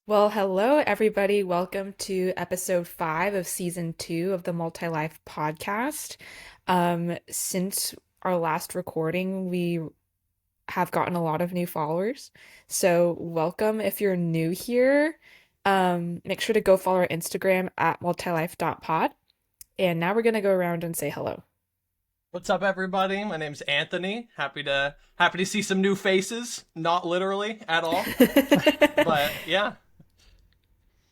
Well, hello, everybody. Welcome to episode 5 of season 2 of the Multi-Life podcast. Since our last recording, we have gotten a lot of new followers. So, welcome if you're new here. Make sure to go follow our Instagram at multilife.pod. And now we're going to go around and say hello. What's up, everybody? My name's Anthony. Happy to see some new faces. Not literally at all, but yeah.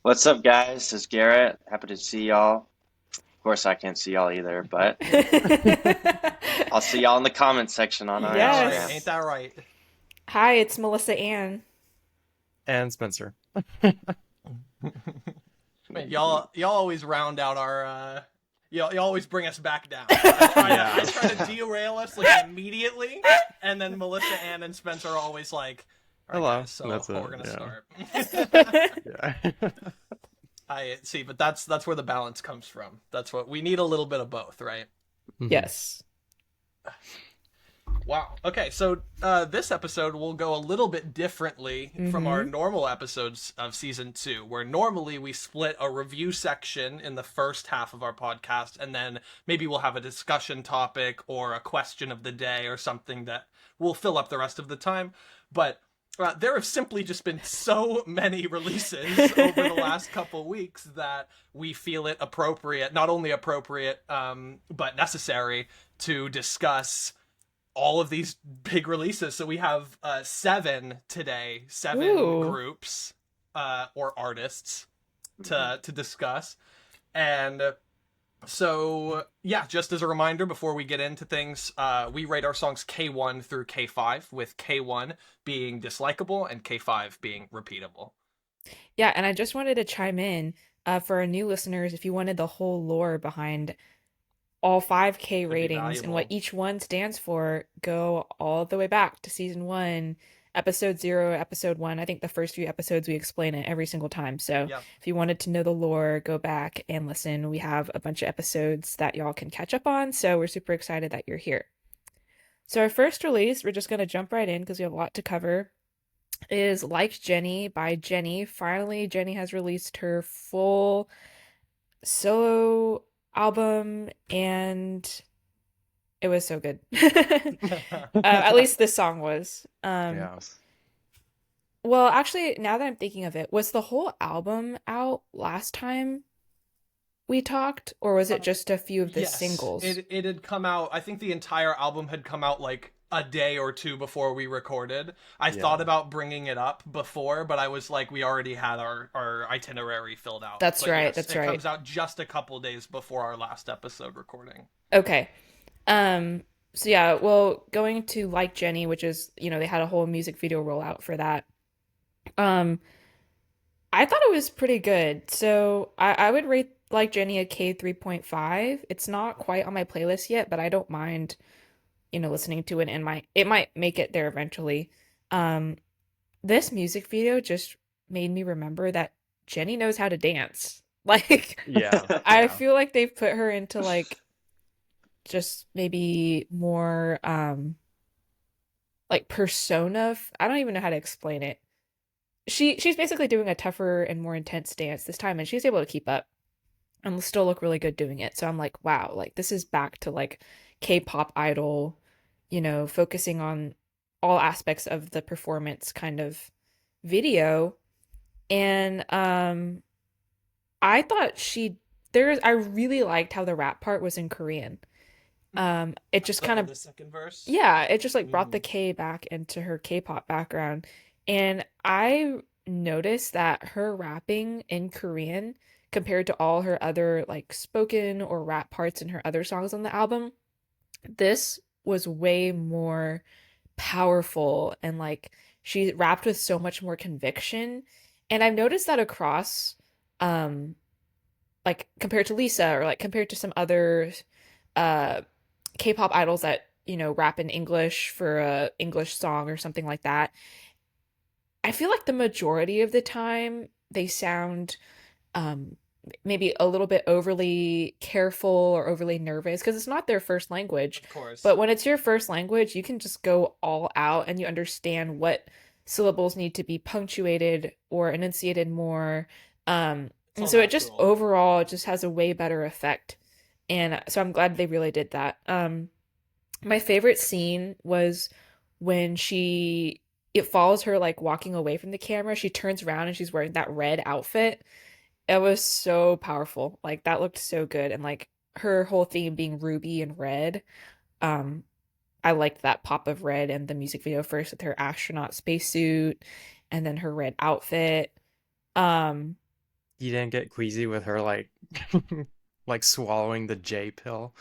What's up, guys? This is Garrett. Happy to see y'all. Of course, I can't see y'all either, but I'll see y'all in the comment section on our Yes. Instagram. Ain't that right? Hi, it's Melissa Ann. And Spencer. Man, y'all always round out our. Y'all always bring us back down. I try to derail us like immediately, and then Melissa, Ann, and Spencer are always like, "All right, Hello." guys, so That's it, we're gonna yeah. start." Yeah. I see, but that's where the balance comes from. That's what we need, a little bit of both, right? Yes. Wow. Okay, so this episode will go a little bit differently from our normal episodes of season 2, where normally we split a review section in the first half of our podcast, and then maybe we'll have a discussion topic or a question of the day or something that will fill up the rest of the time. But there have simply just been so many releases over the last couple weeks that we feel it appropriate, not only appropriate, but necessary to discuss all of these big releases. So we have 7 today, 7 Ooh. groups or artists to discuss. And so, yeah, just as a reminder, before we get into things, we rate our songs K1 through K5, with K1 being dislikable and K5 being repeatable. Yeah, and I just wanted to chime in for our new listeners, if you wanted the whole lore behind all 5K Could be ratings and what valuable. each one stands for, go all the way back to season 1, episode 0, episode 1. I think the first few episodes we explain it every single time. So Yeah. if you wanted to know the lore, go back and listen. We have a bunch of episodes that y'all can catch up on. So we're super excited that you're here. So our first release, we're just going to jump right in because we have a lot to cover, is Like Jennie by JENNIE. Finally, JENNIE has released her full solo album, and it was so good. At least this song was. Yeah. Well, actually, now that I'm thinking of it, was the whole album out last time we talked, or was it just a few of the Yes, singles? it had come out. I think the entire album had come out like a day or two before we recorded. I thought about bringing it up before, but I was like, we already had our itinerary filled out. That's But right, yes, that's it right. comes out just a couple days before our last episode recording. Okay. So yeah, well, going to Like Jennie, which is, they had a whole music video rollout for that. Um, I thought it was pretty good. So I would rate Like Jennie a K 3.5. It's not quite on my playlist yet, but I don't mind, listening to it, and it might make it there eventually. Um, this music video just made me remember that Jennie knows how to dance. Like, Yeah. I feel like they've put her into like just maybe more like persona. I don't even know how to explain it. She's basically doing a tougher and more intense dance this time, and she's able to keep up and still look really good doing it. So I'm like, wow, like this is back to like K-pop idol, focusing on all aspects of the performance kind of video. And I thought I really liked how the rap part was in Korean. It just kind of, the second verse. yeah, it just like brought the K back into her K-pop background. And I noticed that her rapping in Korean compared to all her other like spoken or rap parts in her other songs on the album, this was way more powerful, and like she rapped with so much more conviction. And I've noticed that across like compared to Lisa, or like compared to some other uh K-pop idols that, rap in English for a English song or something like that. I feel like the majority of the time they sound um maybe a little bit overly careful or overly nervous because it's not their first language. Of course. But when it's your first language, you can just go all out and you understand what syllables need to be punctuated or enunciated more. It's And all so it just natural. overall just has a way better effect. And so I'm glad they really did that. My favorite scene was when it follows her like walking away from the camera. She turns around and she's wearing that red outfit. It was so powerful. Like that looked so good. And like her whole theme being ruby and red. Um, I liked that pop of red in the music video first with her astronaut spacesuit and then her red outfit. Um, You didn't get queasy with her like like swallowing the J pill.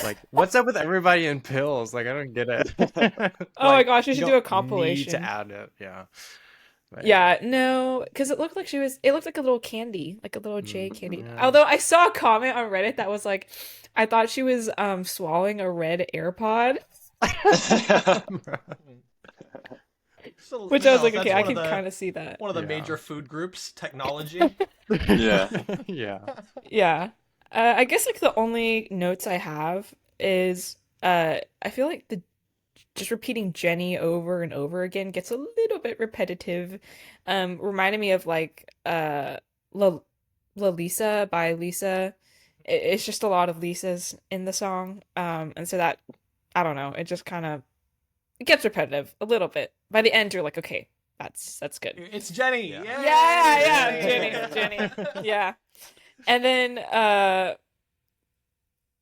Like, what's up with everybody in pills? Like, I don't get it. oh my Like, gosh, we you should do a don't need to compilation. add it. Yeah. But yeah. Yeah, no, because it looked like a little candy, like a little J candy. Yeah. Although I saw a comment on Reddit that was like, I thought she was swallowing a red AirPod, So, which I was like, that's okay, I can kind of see that. one of the Yeah. major food groups, technology. Yeah. Yeah. Yeah. I guess like the only notes I have is I feel like the just repeating Jenny over and over again gets a little bit repetitive. Reminded me of like La, La Lisa by Lisa. It's just a lot of Lisas in the song. And so that I don't know, it just kind of it gets repetitive a little bit. By the end you're like, okay, that's good. It's Jenny. Yeah. Yeah, Yay! Jenny. Yeah. And then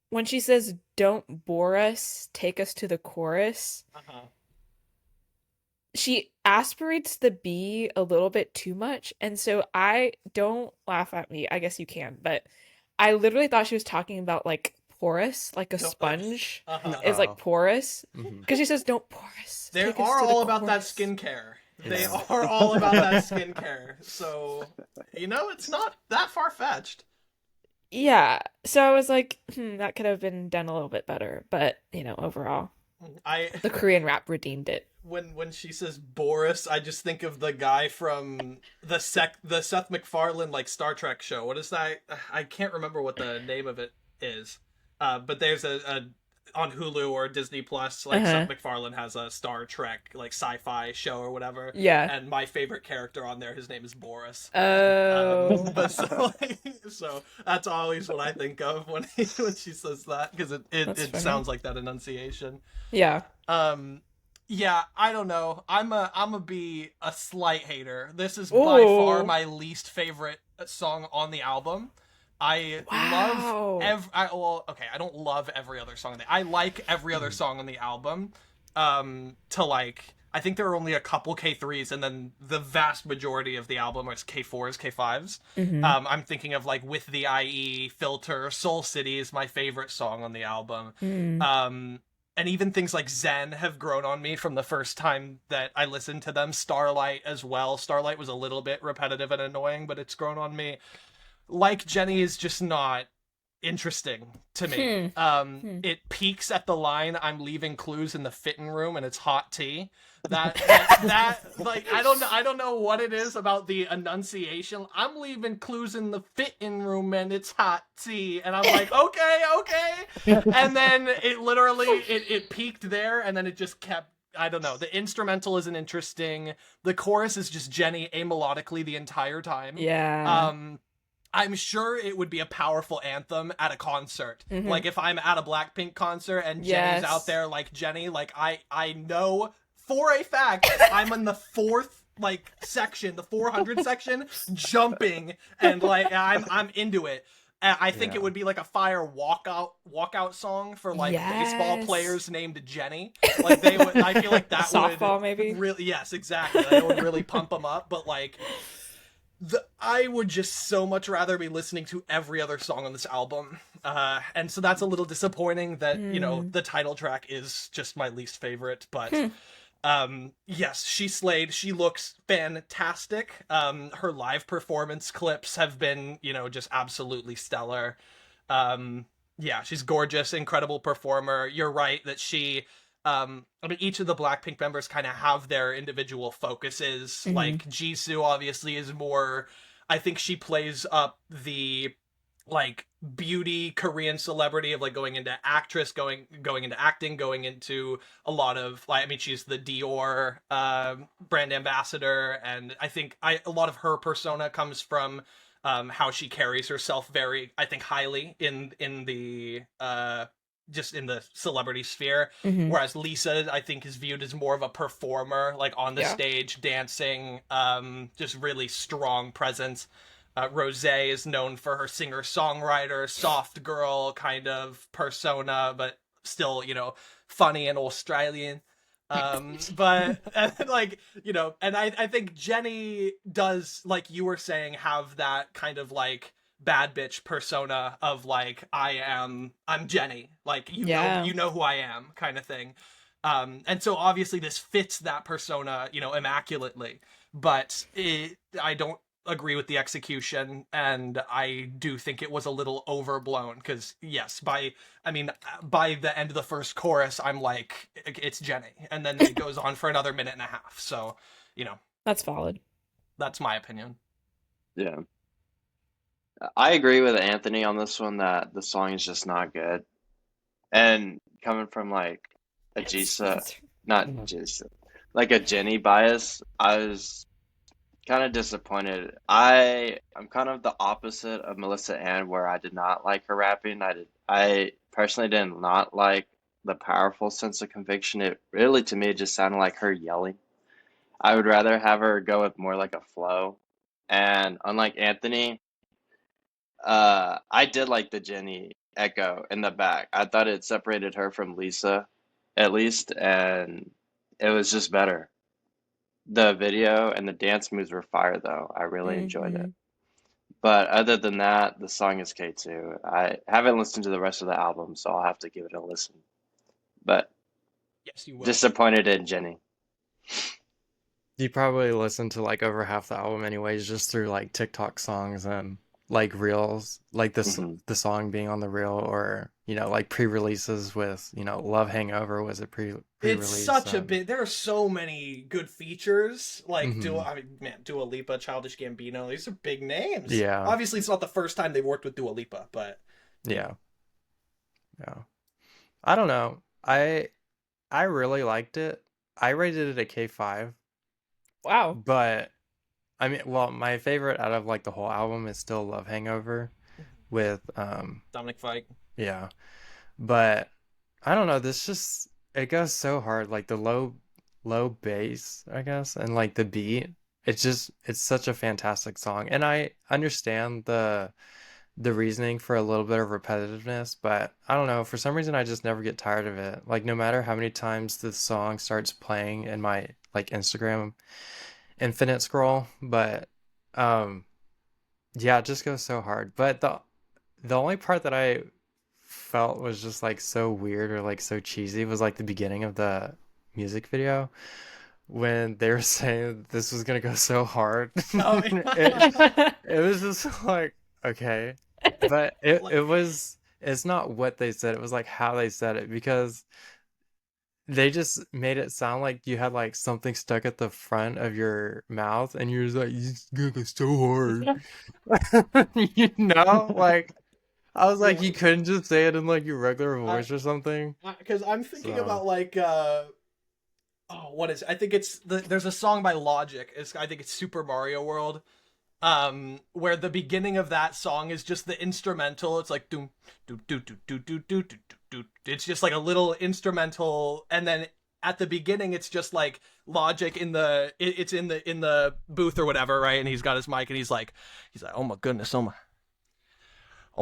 when she says don't bore us, take us to the chorus, Uh-huh. she aspirates the B a little bit too much. And so I don't laugh at me. I guess you can, but I literally thought she was talking about like porous, like a Don't- sponge Uh-huh. is like Oh. porous. Mhm. Because she says don't pour us. They take us are to the all about that chorus." skincare. They Yeah. are all about that skincare. So, it's not that far-fetched. Yeah. So I was like, that could have been done a little bit better. But, overall, the Korean rap redeemed it. When she says Boris, I just think of the guy from the Seth MacFarlane like Star Trek show. What is that? I can't remember what the name of it is. But there's a on Hulu or Disney Plus, like Uh-huh. Seth MacFarlane has a Star Trek like sci-fi show or whatever. Yeah. And my favorite character on there, his name is Boris. Oh. But so that's always what I think of when she says that, because That's it funny. sounds like that enunciation. Yeah. Yeah, I don't know. I'm a be a slight hater. This is by far Ooh. my least favorite song on the album. I Wow. love I don't love every other song. I like every other song on the album. To like, I think there are only a couple K3s, and then the vast majority of the album is K4s, K5s. Mhm. I'm thinking of like With the IE, Filter, Soul City is my favorite song on the album. Mm. And even things like Zen have grown on me from the first time that I listened to them. Starlight as well. Starlight was a little bit repetitive and annoying, but it's grown on me. Like Jenny is just not interesting to me. It peaks at the line, "I'm leaving clues in the fitting room and it's hot tea." That like, I don't know what it is about the enunciation. "I'm leaving clues in the fitting room and it's hot tea," and I'm like, okay. And then it literally it peaked there, and then it just kept. I don't know. The instrumental isn't interesting. The chorus is just Jenny amelodically the entire time. Yeah. I'm sure it would be a powerful anthem at a concert. Mhm. Like if I'm at a Blackpink concert and Jenny's out there like Jenny, like I know for a fact I'm in the fourth like section, the 400 section, jumping, and like I'm into it. I think it would be like a fire walkout song for like baseball Yes. players named Jenny. Like they would. I feel like that Softball, would maybe? really. Yes, exactly. That would really pump them up. But like, I would just so much rather be listening to every other song on this album. And so that's a little disappointing that the title track is just my least favorite. But yes, she slayed. She looks fantastic. Her live performance clips have been, just absolutely stellar. Yeah, she's gorgeous, incredible performer. You're right that she, each of the Blackpink members kind of have their individual focuses. Mhm. Like Jisoo obviously is more, I think she plays up the like beauty Korean celebrity of like going into actress, going into acting, going into a lot of like, I mean, she's the Dior brand ambassador, and I think a lot of her persona comes from how she carries herself very, I think, highly in the just in the celebrity sphere. Mm-hmm. Whereas Lisa, I think, is viewed as more of a performer, like on the Yeah. stage, dancing, just really strong presence. Rosé is known for her singer-songwriter, soft girl kind of persona, but still, funny and Australian. But and, like, and I think Jennie does, like you were saying, have that kind of like bad bitch persona of like, I'm Jennie, like Yeah. you know who I am kind of thing. And so obviously this fits that persona, immaculately, but I don't agree with the execution, and I do think it was a little overblown, because yes, by the end of the first chorus I'm like, it's Jennie, and then it goes on for another minute and a half, so That's valid. that's my opinion. Yeah. I agree with Anthony on this one that the song is just not good. And coming from like a Jisa, not Jisa, like a Jennie bias, I was kind of disappointed. I'm kind of the opposite of Melissa Ann, where I did not like her rapping. I personally did not like the powerful sense of conviction. It really, to me, just sounded like her yelling. I would rather have her go with more like a flow. And unlike Anthony, I did like the Jennie echo in the back. I thought it separated her from Lisa, at least, and it was just better. The video and the dance moves were fire, though. I really enjoyed Mm-hmm. it. But other than that, the song is K2. I haven't listened to the rest of the album, so I'll have to give it a listen. But Yes, you will. disappointed in Jennie. You probably listen to like over half the album anyways, just through like TikTok songs and like reels, like this Hmm. the song being on the reel, or like pre-releases with Love Hangover was a It's pre-release. such a bit. There are so many good features, like Mhm. Dua Lipa, Childish Gambino. These are big names. Yeah, Obviously, it's not the first time they've worked with Dua Lipa, but yeah, yeah. I don't know. I really liked it. I rated it a K5, Wow. but I mean, well, my favorite out of like the whole album is still Love Hangover with Dominic Fike. yeah. But I don't know, this just it goes so hard, like the low bass, I guess, and like the beat. It's such a fantastic song. And I understand the reasoning for a little bit of repetitiveness, but I don't know, for some reason I just never get tired of it. Like no matter how many times the song starts playing in my like Instagram infinite scroll, but um yeah, it just goes so hard. But the only part that I felt was just like so weird or like so cheesy was like the beginning of the music video when they were saying this was gonna go so hard. Oh, It was just like, okay. But it's not what they said, it was like how they said it, because they just made it sound like you had like something stuck at the front of your mouth and you're just like, it's gonna go so hard. Like I was like, you couldn't just say it in like your regular voice or something. because I'm thinking So, about like what is it? I think there's a song by Logic. I think it's Super Mario World. Where the beginning of that song is just the instrumental. It's like doom doom doom doom doom doom doom doom doom. It's just like a little instrumental, and then at the beginning it's just like Logic it's in the booth or whatever, right? And he's got his mic and he's like, oh my goodness, oh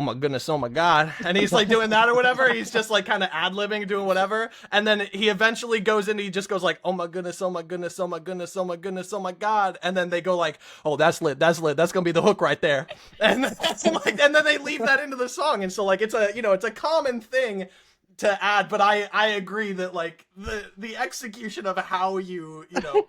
my goodness, oh my god, and he's like doing that or whatever. He's just like kind of ad-libbing, doing whatever, and then he eventually goes in, he just goes like, oh my goodness, oh my goodness, oh my goodness, oh my goodness, oh my god, and then they go like, oh, that's lit, that's gonna be the hook right there, and like, and then they leave that into the song. And so like it's a common thing to add, but I agree that like the execution of how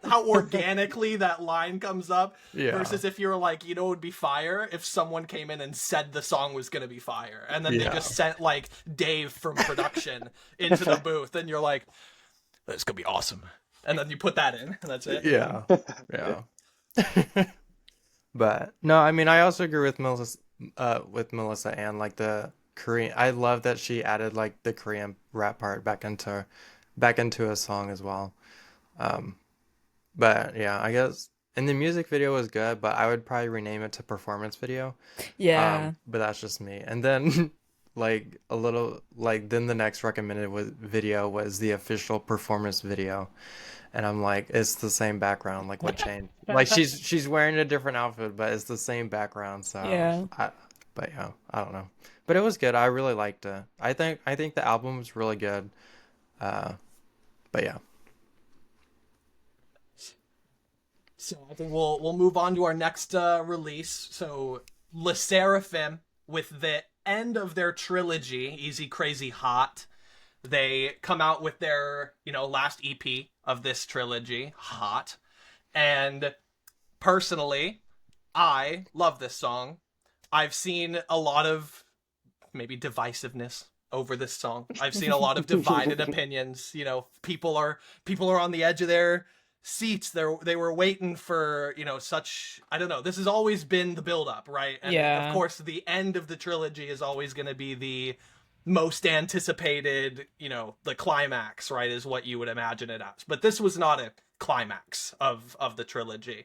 how organically that line comes up, yeah. versus if you're like, it would be fire if someone came in and said the song was gonna be fire, and then they Yeah. just sent like Dave from production into the booth, and you're like, it's gonna be awesome, and then you put that in, and that's it. Yeah. Yeah. But no, I mean, I also agree with Melissa and like the Korean. I love that she added like the Korean rap part back into a song as well. Um, but yeah, I guess and the music video was good, but I would probably rename it to performance video. Yeah. But that's just me. And then like a little like then the next recommended video was the official performance video. And I'm like, it's the same background. Like, what changed? Like, she's wearing a different outfit, but it's the same background. So, Yeah. but yeah, I don't know. But it was good. I really liked it. I think the album was really good. Uh, but yeah. So I think we'll move on to our next release. So SSERAFIM, with the end of their trilogy, Easy Crazy Hot, they come out with their, last EP of this trilogy, Hot. And personally, I love this song. I've seen a lot of maybe divisiveness over this song. I've seen a lot of divided opinions. People are on the edge of their seats. They were waiting for, such, I don't know. This has always been the build up, right? And Yeah. of course the end of the trilogy is always going to be the most anticipated, the climax, right, is what you would imagine it as. But this was not a climax of the trilogy.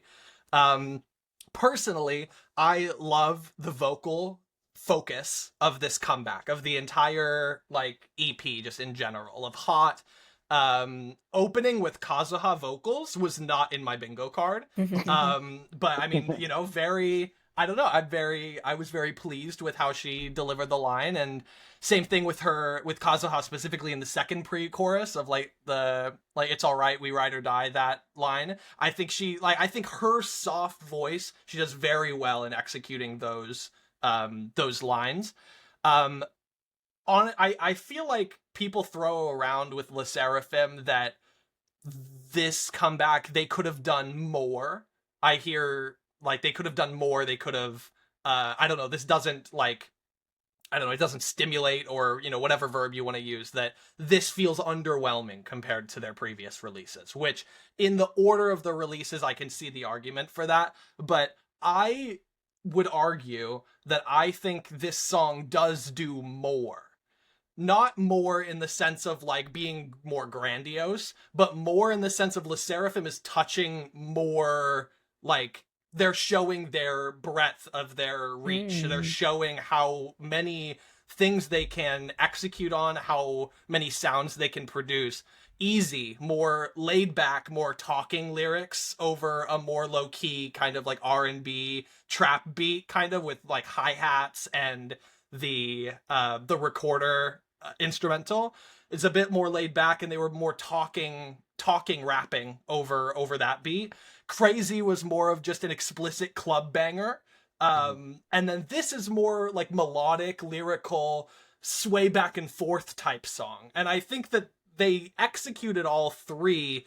Personally, I love the vocal focus of this comeback, of the entire like EP, just in general, of Hot. Opening with Kazuha vocals was not in my bingo card. But I mean, very, I don't know, I was very pleased with how she delivered the line. And same thing with Kazuha, specifically in the second pre-chorus of like it's all right, we ride or die, that line. I think her soft voice, she does very well in executing those lines. I feel like people throw around with SSERAFIM that this comeback, they could have done more. I hear like they could have done more. They could have, I don't know. This doesn't it doesn't stimulate, or, whatever verb you want to use, that this feels underwhelming compared to their previous releases, which in the order of the releases, I can see the argument for that. But I would argue that I think this song does do more. Not more in the sense of like being more grandiose, but more in the sense of SSERAFIM is touching more, like they're showing their breadth of their reach. They're showing how many things they can execute on, how many sounds they can produce. Easy, more laid back, more talking lyrics over a more low key kind of like R&B trap beat, kind of with like hi-hats and the recorder instrumental. It's a bit more laid back, and they were more talking rapping over that beat. Crazy was more of just an explicit club banger. And then this is more like melodic, lyrical, sway back and forth type song. And I think that they executed all three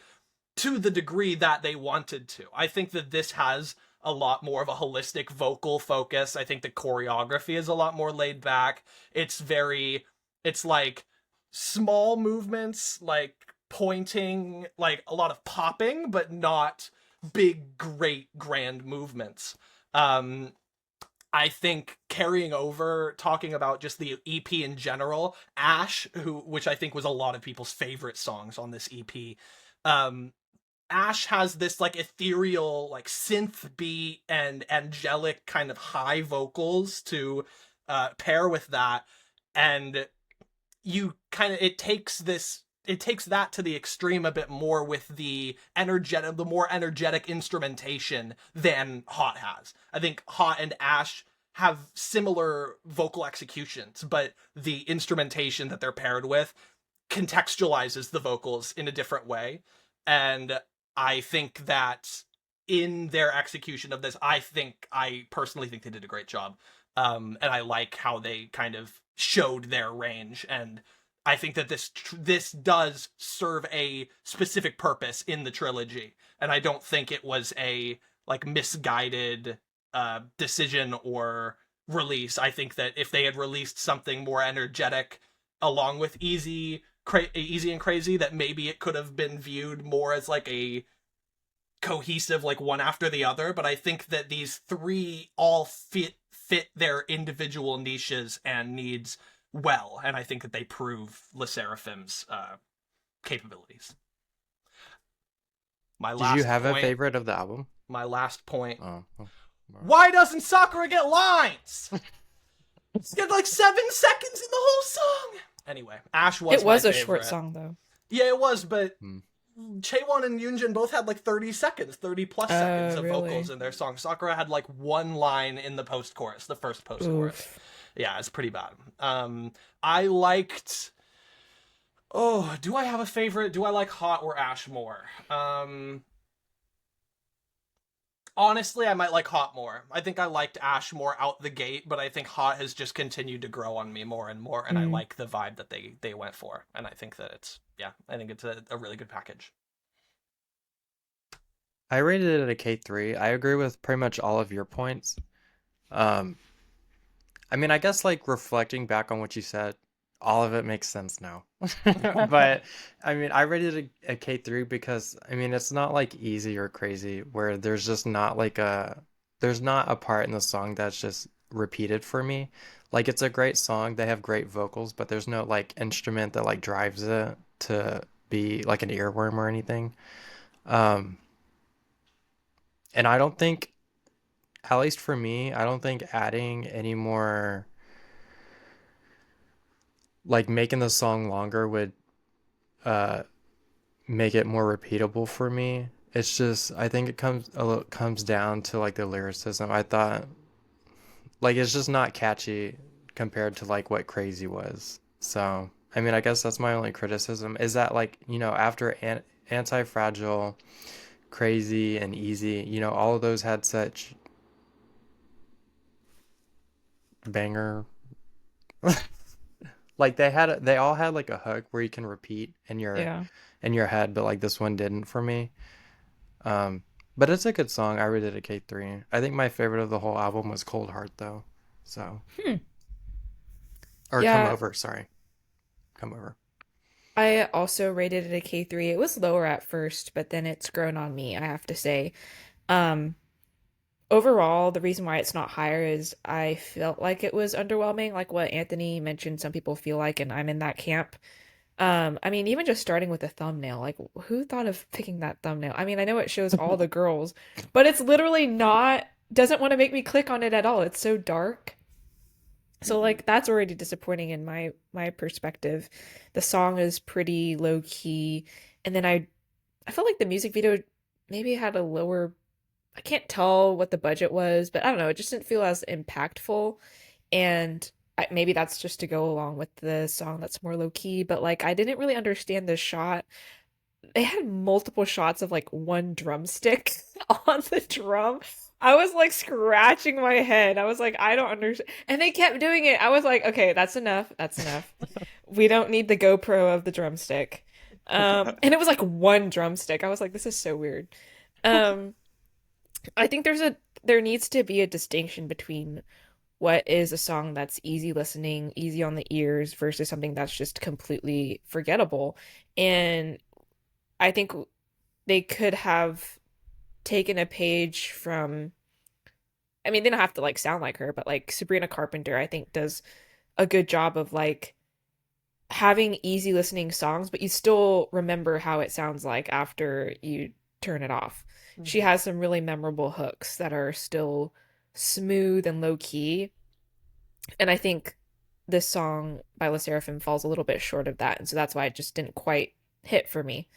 to the degree that they wanted to. I think that this has a lot more of a holistic vocal focus. I think the choreography is a lot more laid back. It's like small movements, like pointing, like a lot of popping, but not big, great, grand movements. I think carrying over, talking about just the EP in general, Ash, which I think was a lot of people's favorite songs on this EP. Ash has this like ethereal, like synth beat and angelic kind of high vocals to pair with that. And you kind of, it takes that to the extreme a bit more with the more energetic instrumentation than Hot has. I think Hot and Ash have similar vocal executions, but the instrumentation that they're paired with contextualizes the vocals in a different way. And I think that in their execution of this, I personally think they did a great job. And I like how they kind of showed their range, and I think that this does serve a specific purpose in the trilogy, and I don't think it was a like misguided decision or release. I think that if they had released something more energetic along with Easy and Crazy, that maybe it could have been viewed more as like a cohesive, like one after the other, but I think that these three all fit their individual niches and needs well, and I think that they prove LE SSERAFIM's capabilities. Did you have a favorite of the album? My last point. Oh. Why doesn't Sakura get lines? It's got like 7 seconds in the whole song. Anyway, Ash was. It was my a favorite. short song though. Yeah, it was, but Chaewon and Yoonjin both had like 30 seconds, 30 plus seconds of vocals in their song. Sakura had like 1 line in the post-chorus, the first post-chorus. Yeah, it's pretty bad. I liked... Oh, do I have a favorite? Do I like Hot or Ash more? Honestly, I might like Hot more. I think I liked Ash more out the gate, but I think Hot has just continued to grow on me more and more, and I like the vibe that they went for. And I think that it's, I think it's a really good package. I rated it a K3. I agree with pretty much all of your points. I mean, I guess like reflecting back on what you said, all of it makes sense now. But I mean, I rated it a K3 because I mean, it's not like easy or crazy where there's just not like there's not a part in the song that's just repeated for me. Like it's a great song, they have great vocals, but there's no like instrument that like drives it to be like an earworm or anything. And I don't think, at least for me, I don't think adding any more, like making the song longer would make it more repeatable for me. It's just, I think it comes down to like the lyricism. I thought like it's just not catchy compared to like what Crazy was. So I mean, I guess that's my only criticism is that like, you know, after Anti-Fragile, Crazy, and Easy, you know, all of those had such banger like they all had like a hook where you can repeat in your head, but like this one didn't for me. But it's a good song. I rated it a K3. I think my favorite of the whole album was Cold Heart though. So or Come Over, sorry. Come Over. I also rated it a K3. It was lower at first, but then it's grown on me, I have to say. Overall, the reason why it's not higher is I felt like it was underwhelming, like what Anthony mentioned some people feel like, and I'm in that camp. I mean, even just starting with a thumbnail, like who thought of picking that thumbnail? I mean, I know it shows all the girls, but it's literally doesn't want to make me click on it at all. It's so dark. So like that's already disappointing in my perspective. The song is pretty low key, and then I felt like the music video maybe had a lower, I can't tell what the budget was, but I don't know, it just didn't feel as impactful, and maybe that's just to go along with the song that's more low key, but like I didn't really understand the shot. They had multiple shots of like one drumstick on the drum. I was like scratching my head. I was like, I don't understand. And they kept doing it. I was like, okay, that's enough. That's enough. We don't need the GoPro of the drumstick. And it was like one drumstick. I was like, this is so weird. I think there needs to be a distinction between what is a song that's easy listening, easy on the ears versus something that's just completely forgettable. And I think they could have taken a page from, I mean, they don't have to like sound like her, but like Sabrina Carpenter, I think does a good job of like having easy listening songs, but you still remember how it sounds like after you turn it off. Mm-hmm. She has some really memorable hooks that are still smooth and low key. And I think this song by LE SSERAFIM falls a little bit short of that. And so that's why it just didn't quite hit for me.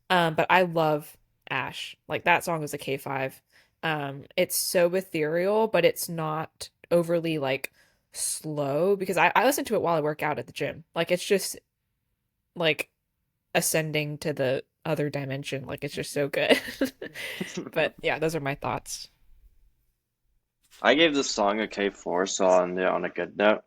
But I love Ash. Like that song is a K5. It's so ethereal, but it's not overly like slow because I listen to it while I work out at the gym. Like it's just like ascending to the other dimension. Like it's just so good. But yeah, those are my thoughts. I gave this song a K4, so on a good note.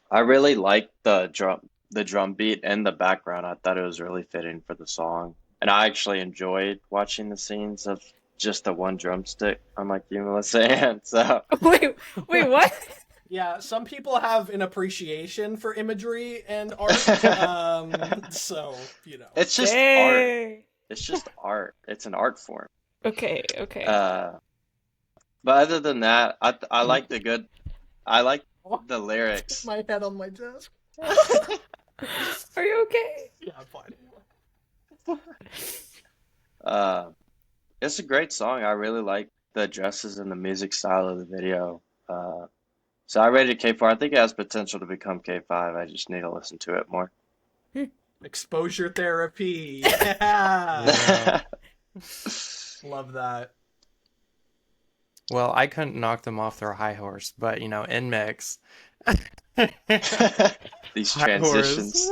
I really liked the drum beat and the background. I thought it was really fitting for the song. And I actually enjoyed watching the scenes of just the one drumstick, unlike you, Melissa. And so wait, what? Yeah, some people have an appreciation for imagery and art. So, you know. It's just art. It's just art. It's an art form. Okay. Uh, but other than that, I like I like the lyrics. My head on my desk. Are you okay? Yeah, I'm fine. Uh, it's a great song. I really like the dresses and the music style of the video. Uh, so I rated K4. I think it has potential to become K5. I just need to listen to it more. Exposure therapy. Yeah. Yeah. Love that. Well, I couldn't knock them off their high horse, but NMIXX. These High horse. transitions.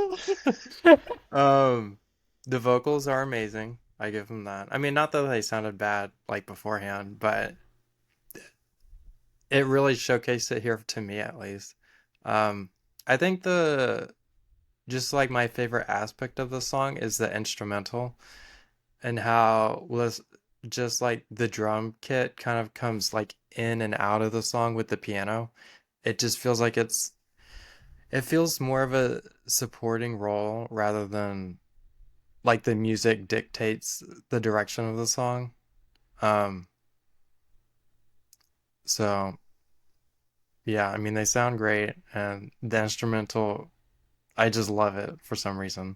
Um, the vocals are amazing. I give them that. I mean, not that they sounded bad like beforehand, but it really showcased it here to me at least. I think just like my favorite aspect of the song is the instrumental and how was just like the drum kit kind of comes like in and out of the song with the piano. It just feels like it feels more of a supporting role rather than like the music dictates the direction of the song. Um, so yeah, I mean they sound great and the instrumental, I just love it for some reason.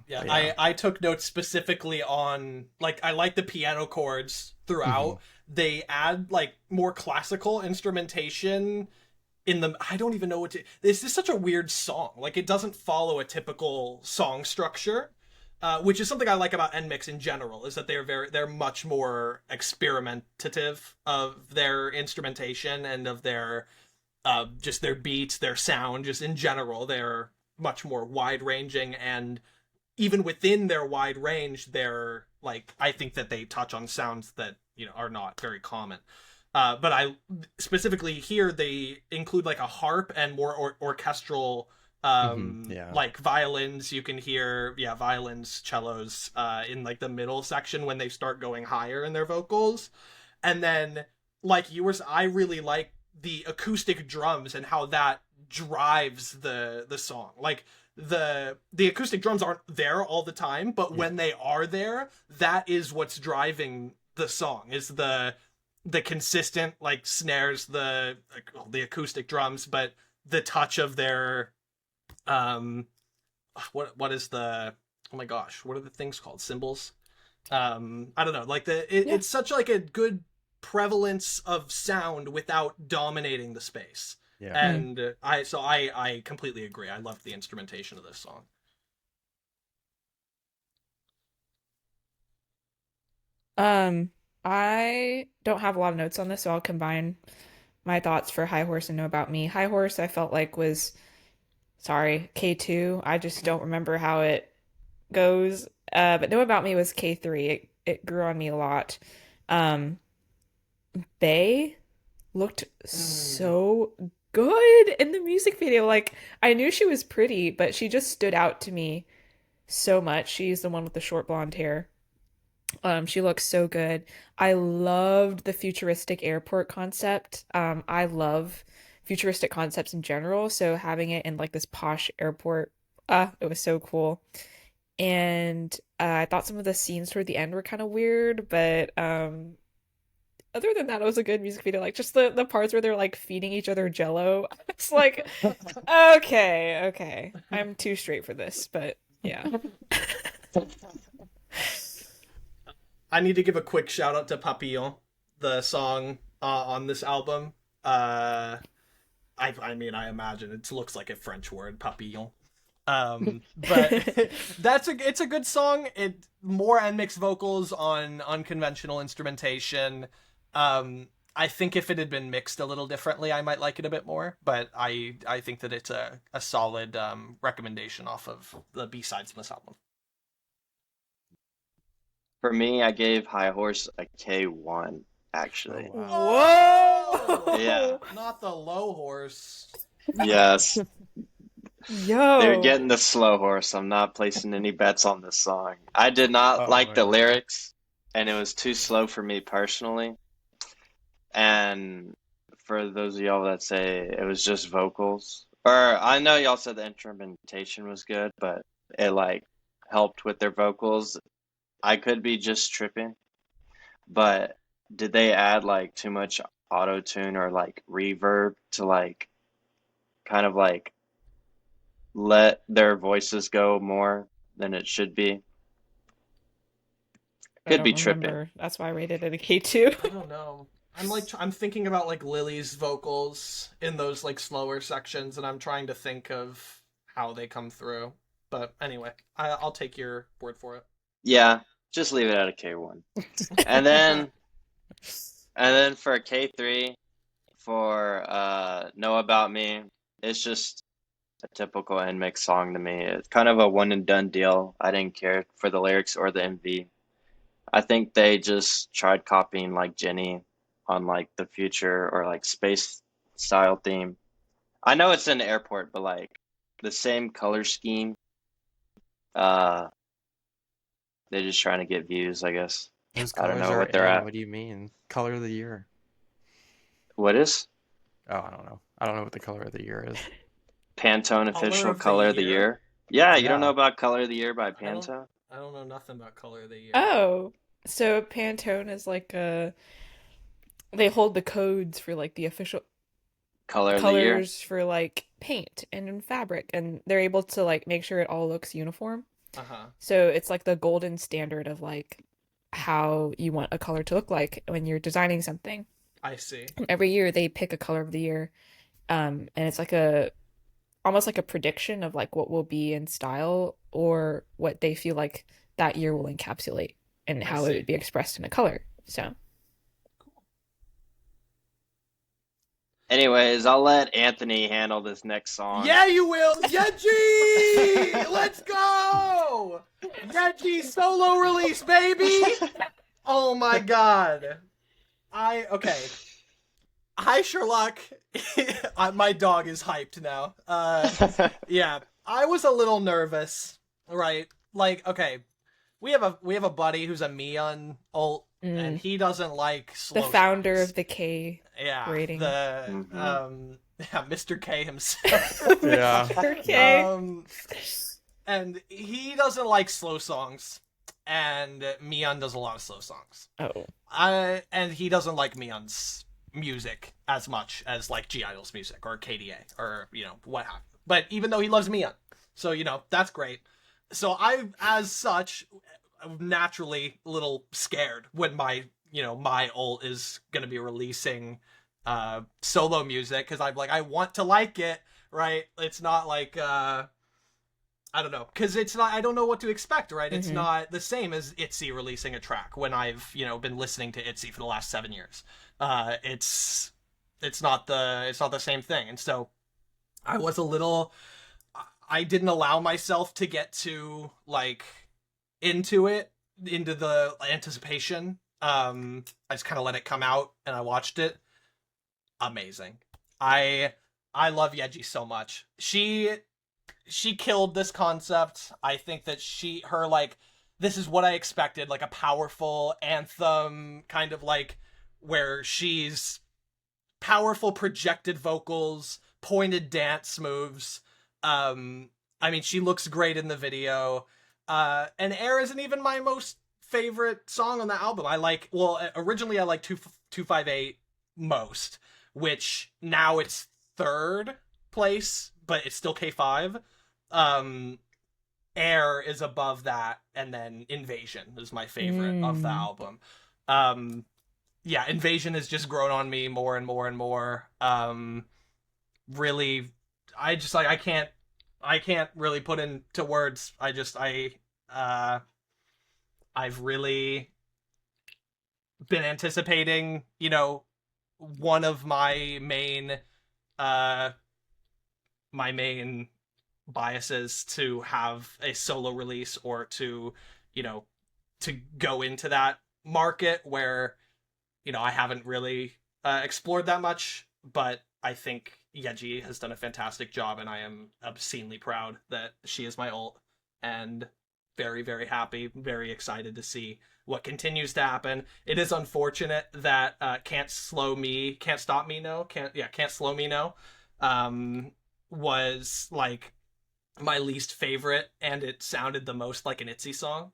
Yeah, But yeah. I took notes specifically on like I like the piano chords throughout. They add like more classical instrumentation in the I don't even know what to this is such a weird song. Like it doesn't follow a typical song structure. Which is something I like about NMIXX in general, is that they're much more experimentative of their instrumentation and of their just their beats, their sound, just in general, they're much more wide ranging, and even within their wide range, they're like I think that they touch on sounds that are not very common. But I specifically here they include like a harp and more orchestral Yeah. like violins. You can hear violins, cellos in like the middle section when they start going higher in their vocals. And then like yours, I really like the acoustic drums and how that drives the song. Like the acoustic drums aren't there all the time, but Yeah. when they are there, that is what's driving the song, is the consistent like snares, the acoustic drums, but the touch of their what is the oh my gosh, what are the things called, cymbals? I don't know, like it's such like a good prevalence of sound without dominating the space. Yeah. And I completely agree. I love the instrumentation of this song. I don't have a lot of notes on this, so I'll combine my thoughts for High Horse and Know About Me. High Horse, I felt like was, sorry, K2. I just don't remember how it goes. But Know About Me was K3. It grew on me a lot. Um, BEBE looked so good in the music video. Like, I knew she was pretty, but she just stood out to me so much. She's the one with the short blonde hair. She looks so good. I loved the futuristic airport concept. I love futuristic concepts in general, so having it in like this posh airport, it was so cool. And I thought some of the scenes toward the end were kind of weird, but other than that, it was a good music video. Like just the parts where they're like feeding each other Jello. It's like, okay, I'm too straight for this, but yeah. I need to give a quick shout out to Papillon, the song on this album. I mean, I imagine it looks like a French word, papillon. But it's a good song. It more NMIXX vocals on unconventional instrumentation. I think if it had been mixed a little differently, I might like it a bit more. But I think that it's a solid recommendation off of the B-sides of this album. For me, I gave High Horse a K1, actually. Oh, wow. Whoa! Yeah. Not the low horse. Yes, they're Yo! getting the slow horse. I'm not placing any bets on this song. I did not Oh like my the God. lyrics, and it was too slow for me personally. And for those of y'all that say it was just vocals, or I know y'all said the instrumentation was good, but it like helped with their vocals. I could be just tripping, but did they add like too much auto tune or like reverb to like kind of like let their voices go more than it should be? I Could don't be tripping. remember. That's why I rated it a K2. I don't know. I'm thinking about like Lily's vocals in those like slower sections, and I'm trying to think of how they come through. But anyway, I'll take your word for it. Yeah, just leave it at a K1. And then for a K3 for Know About Me, it's just a typical NMIXX song to me. It's kind of a one and done deal. I didn't care for the lyrics or the MV. I think they just tried copying like Jennie on like the future or like space style theme. I know it's in the airport, but like the same color scheme. Uh, they're just trying to get views, I guess. Those I don't colors know are what they're in. at. What do you mean? Color of the year. What is Oh, I don't know. I don't know what the color of the year is. Pantone Color official of the color of the year? year? Yeah, you don't know Yeah. about color of the year by I don't Pantone? I don't know nothing about color of the year. Oh, so Pantone is like they hold the codes for like the official Color of the year? colors for like paint and in fabric, and they're able to like make sure it all looks uniform. Uh-huh. So it's like the golden standard of like how you want a color to look like when you're designing something. I see. Every year they pick a color of the year, and it's like a almost like a prediction of like what will be in style or what they feel like that year will encapsulate and I how it see. would be expressed in a color. So Anyways, I'll let Anthony handle this next song. Yeah, you will. YEJI! Let's go! YEJI solo release, baby! Oh my god. Okay. Hi, Sherlock. My dog is hyped now. Yeah. I was a little nervous, right? Like, okay, we have a buddy who's a Mion alt, and he doesn't like slow the founder songs. of the K Yeah, rating. yeah, Mr. K himself. Yeah. Okay. And he doesn't like slow songs, and Mion does a lot of slow songs. Oh. And he doesn't like Mion's music as much as like G-Idol's music or KDA or what have you. But even though he loves Mion, so that's great. So I, as such, naturally a little scared when my ult is gonna be releasing solo music, because I'm like, I want to like it, right? It's not like I don't know, because it's not, I don't know what to expect, right? It's not the same as ITZY releasing a track when I've been listening to ITZY for the last 7 years. It's not the same thing. And so I was a little, I didn't allow myself to get too like into the anticipation. I just kind of let it come out and I watched it. Amazing. I love YEJI so much. She killed this concept. I think that her like, this is what I expected, like a powerful anthem, kind of like where she's powerful projected vocals, pointed dance moves. I mean, she looks great in the video. And Air isn't even my most favorite song on the album. Originally I liked 258 most, which now it's third place, but it's still K5. Air is above that, and then Invasion is my favorite of the album. Yeah, Invasion has just grown on me more and more and more. Really, I just like, I can't really put into words. I've really been anticipating, one of my main biases to have a solo release, or to go into that market where I haven't really explored that much. But I think YEJI has done a fantastic job, and I am obscenely proud that she is my ult, and very, very happy, very excited to see what continues to happen. It is unfortunate that Can't Slow Me No was like my least favorite, and it sounded the most like an ITZY song.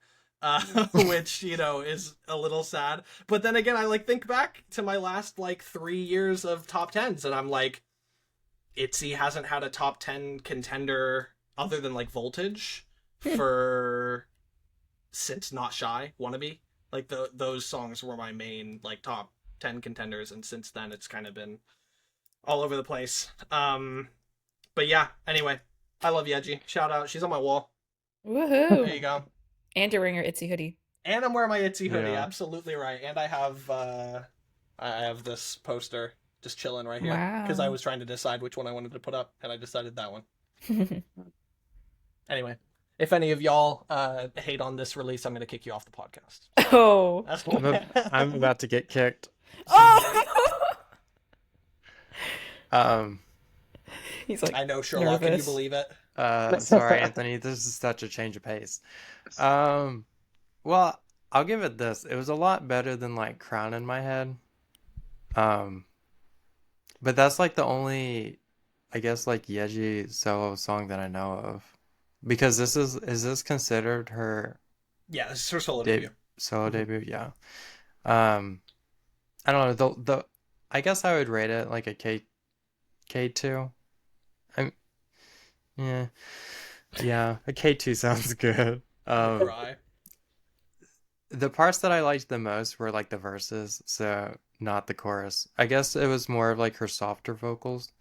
which, is a little sad. But then again, I like think back to my last like 3 years of top tens, and I'm like, ITZY hasn't had a top 10 contender other than like Voltage for since Not Shy, Wannabe. Like those songs were my main like top 10 contenders, and since then it's kind of been all over the place. But yeah, anyway, I love YEJI. Shout out. She's on my wall. Woohoo! There you go. And you're wearing your ITZY hoodie. And I'm wearing my ITZY hoodie. Yeah. Absolutely right. And I have this poster just chilling right here. Wow. Because I was trying to decide which one I wanted to put up, and I decided that one. Anyway, if any of y'all hate on this release, I'm going to kick you off the podcast. Oh. That's I'm about to get kicked. Oh! He's like, I know, Sherlock. Can you nervous. believe it? Sorry, Anthony. This is such a change of pace. Well, I'll give it this. It was a lot better than like Crown in My Head. But that's like the only, I guess, like YEJI solo song that I know of. Because is this considered her Yeah, this is her solo debut. solo debut? Yeah. I don't know. The I guess I would rate it like a K2. Yeah, a K2 sounds good. Cry. The parts that I liked the most were like the verses, so not the chorus. I guess it was more of like her softer vocals.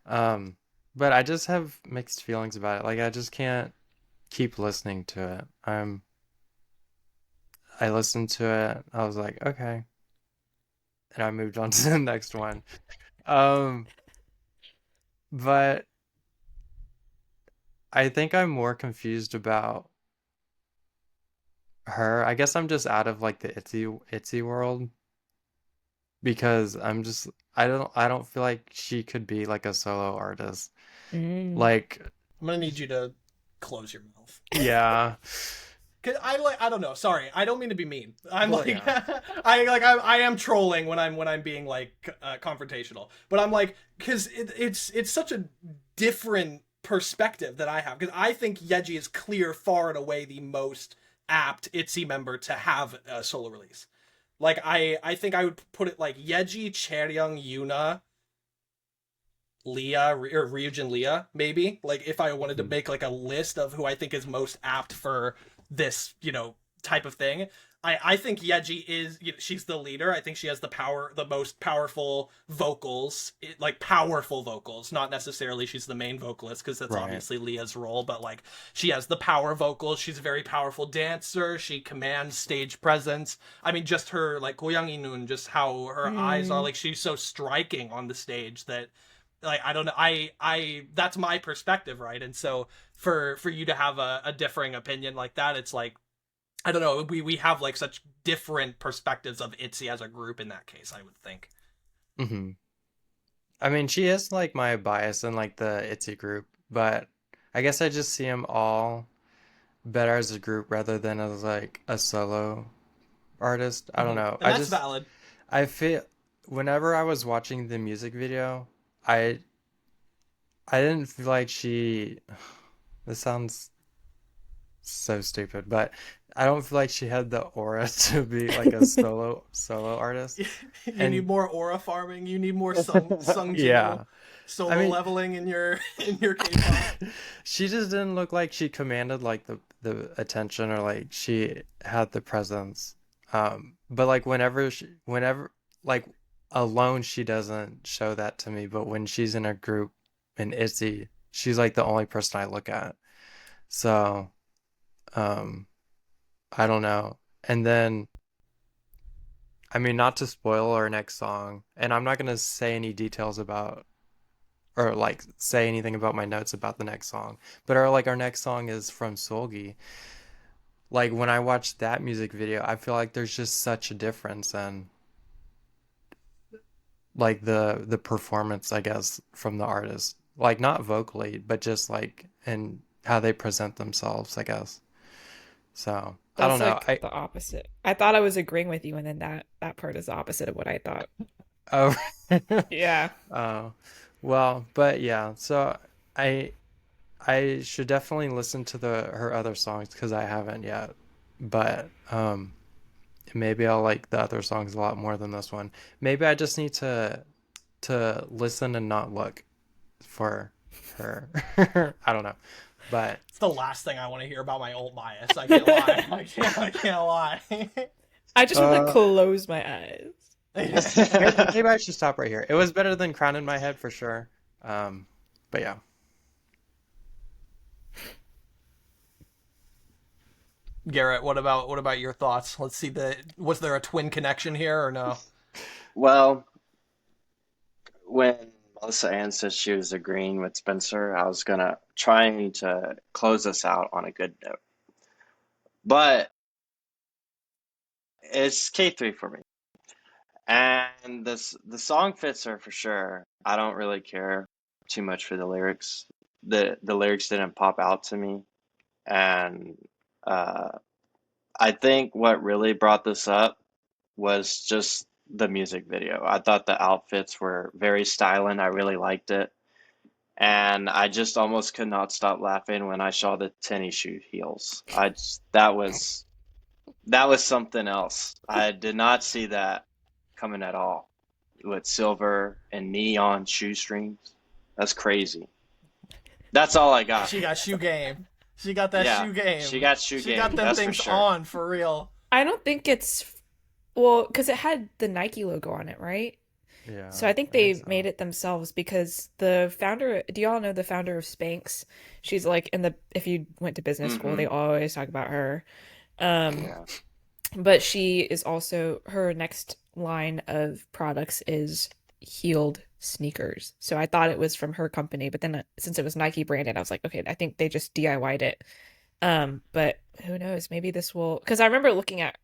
But I just have mixed feelings about it. Like I just can't keep listening to it. I listened to it, I was like, okay. And I moved on to the next one. But I think I'm more confused about her. I guess I'm just out of like the ITZY world because I don't feel like she could be like a solo artist. Like I'm going to need you to close your mouth. yeah. Cause I don't know. Sorry, I don't mean to be mean. I'm Well, like, yeah. I am trolling when I'm being like confrontational. But I'm like, because it's such a different perspective that I have. Because I think YEJI is far and away the most apt ITZY member to have a solo release. Like I think I would put it like YEJI, Chaeryeong, Yuna, Leah, or Ryujin Leah, maybe. Like if I wanted to make like a list of who I think is most apt for this, type of thing. I think YEJI is, she's the leader. I think she has the most powerful vocals, like powerful vocals, not necessarily she's the main vocalist, because that's Right. obviously Leah's role, but like she has the power vocals. She's a very powerful dancer. She commands stage presence. I mean, just her, like, Goyang Inun, just how her eyes are, like, she's so striking on the stage that, like, I don't know, I that's my perspective, right? And so for you to have a differing opinion like that, it's like, I don't know, we have like such different perspectives of ITZY as a group in that case, I would think. Mm-hmm. I mean, she is like my bias in like the ITZY group, but I guess I just see them all better as a group rather than as like a solo artist. I don't know. And that's valid. I feel whenever I was watching the music video, I didn't feel like she. This sounds so stupid, but I don't feel like she had the aura to be like a solo artist. You need more aura farming. You need more sung Yeah. solo leveling in your K-pop. She just didn't look like she commanded like the attention or like she had the presence. But like whenever like alone, she doesn't show that to me. But when she's in a group in ITZY, she's like the only person I look at. So, I don't know. And then, I mean, not to spoil our next song, and I'm not gonna say any details about or like say anything about my notes about the next song, but our next song is from SEULGI. Like when I watched that music video, I feel like there's just such a difference in like the performance, I guess, from the artist. Like not vocally, but just like in how they present themselves, I guess. So I don't know. Like the opposite. I thought I was agreeing with you, and then that part is the opposite of what I thought. Oh, Yeah. oh, well, but yeah. So I should definitely listen to her other songs because I haven't yet. but maybe I'll like the other songs a lot more than this one. Maybe I just need to listen and not look for her. I don't know. But It's the last thing I want to hear about my alt bias. I can't lie. I can't lie. I just want to close my eyes. maybe I should stop right here. It was better than Crown in My Head for sure. But yeah. Garrett, what about your thoughts? Let's see, was there a twin connection here or no? Well, when Melissa Ann said she was agreeing with Spencer, I was gonna trying to close us out on a good note. But it's K3 for me. And the song fits her for sure. I don't really care too much for the lyrics. The lyrics didn't pop out to me. And I think what really brought this up was just the music video. I thought the outfits were very styling. I really liked it. And I just almost could not stop laughing when I saw the tennis shoe heels. That was something else. I did not see that coming at all. With silver and neon shoestrings. That's crazy. That's all I got. She got shoe game. She got that shoe game. She got shoe game. She got them that's things for sure. on for real. I don't think it's well, because it had the Nike logo on it, right? Yeah. So I think they made it themselves because the founder, do y'all know the founder of Spanx? She's like if you went to business school, they always talk about her. But she is also, her next line of products is heeled sneakers. So I thought it was from her company, but then since it was Nike branded, I was like, okay, I think they just DIY'd it. But who knows? Maybe this will, because I remember looking at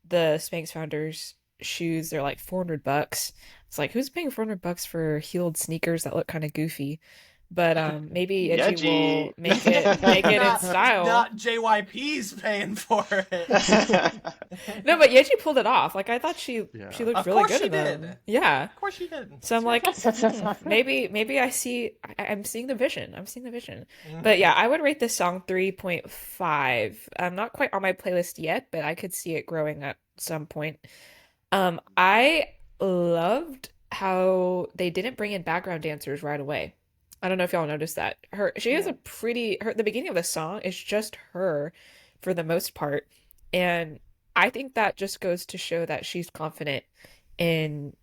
the Spanx founders shoes. They're like $400. It's like, who's paying $400 for heeled sneakers that look kind of goofy? But maybe YEJI will make it in style. Not JYP's paying for it. No, but YEJI pulled it off. Like I thought she looked really good in them. Did. Yeah. Of course she did. So I'm like, maybe I'm seeing the vision. But yeah, I would rate this song 3.5. I'm not quite on my playlist yet, but I could see it growing at some point. I loved how they didn't bring in background dancers right away. I don't know if y'all noticed that. She has the beginning of the song is just her for the most part. And I think that just goes to show that she's confident in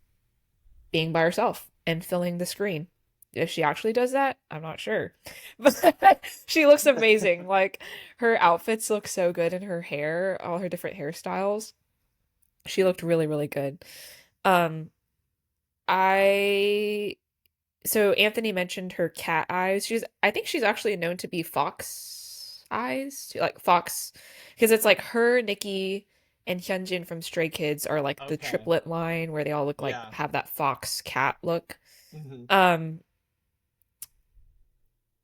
being by herself and filling the screen. If she actually does that, I'm not sure. But she looks amazing. Like her outfits look so good in her hair, all her different hairstyles. She looked really, really good. So Anthony mentioned her cat eyes. I think she's actually known to be fox eyes, like fox, because it's like her, Nikki, and Hyunjin from Stray Kids are like the triplet line where they all look like have that fox cat look.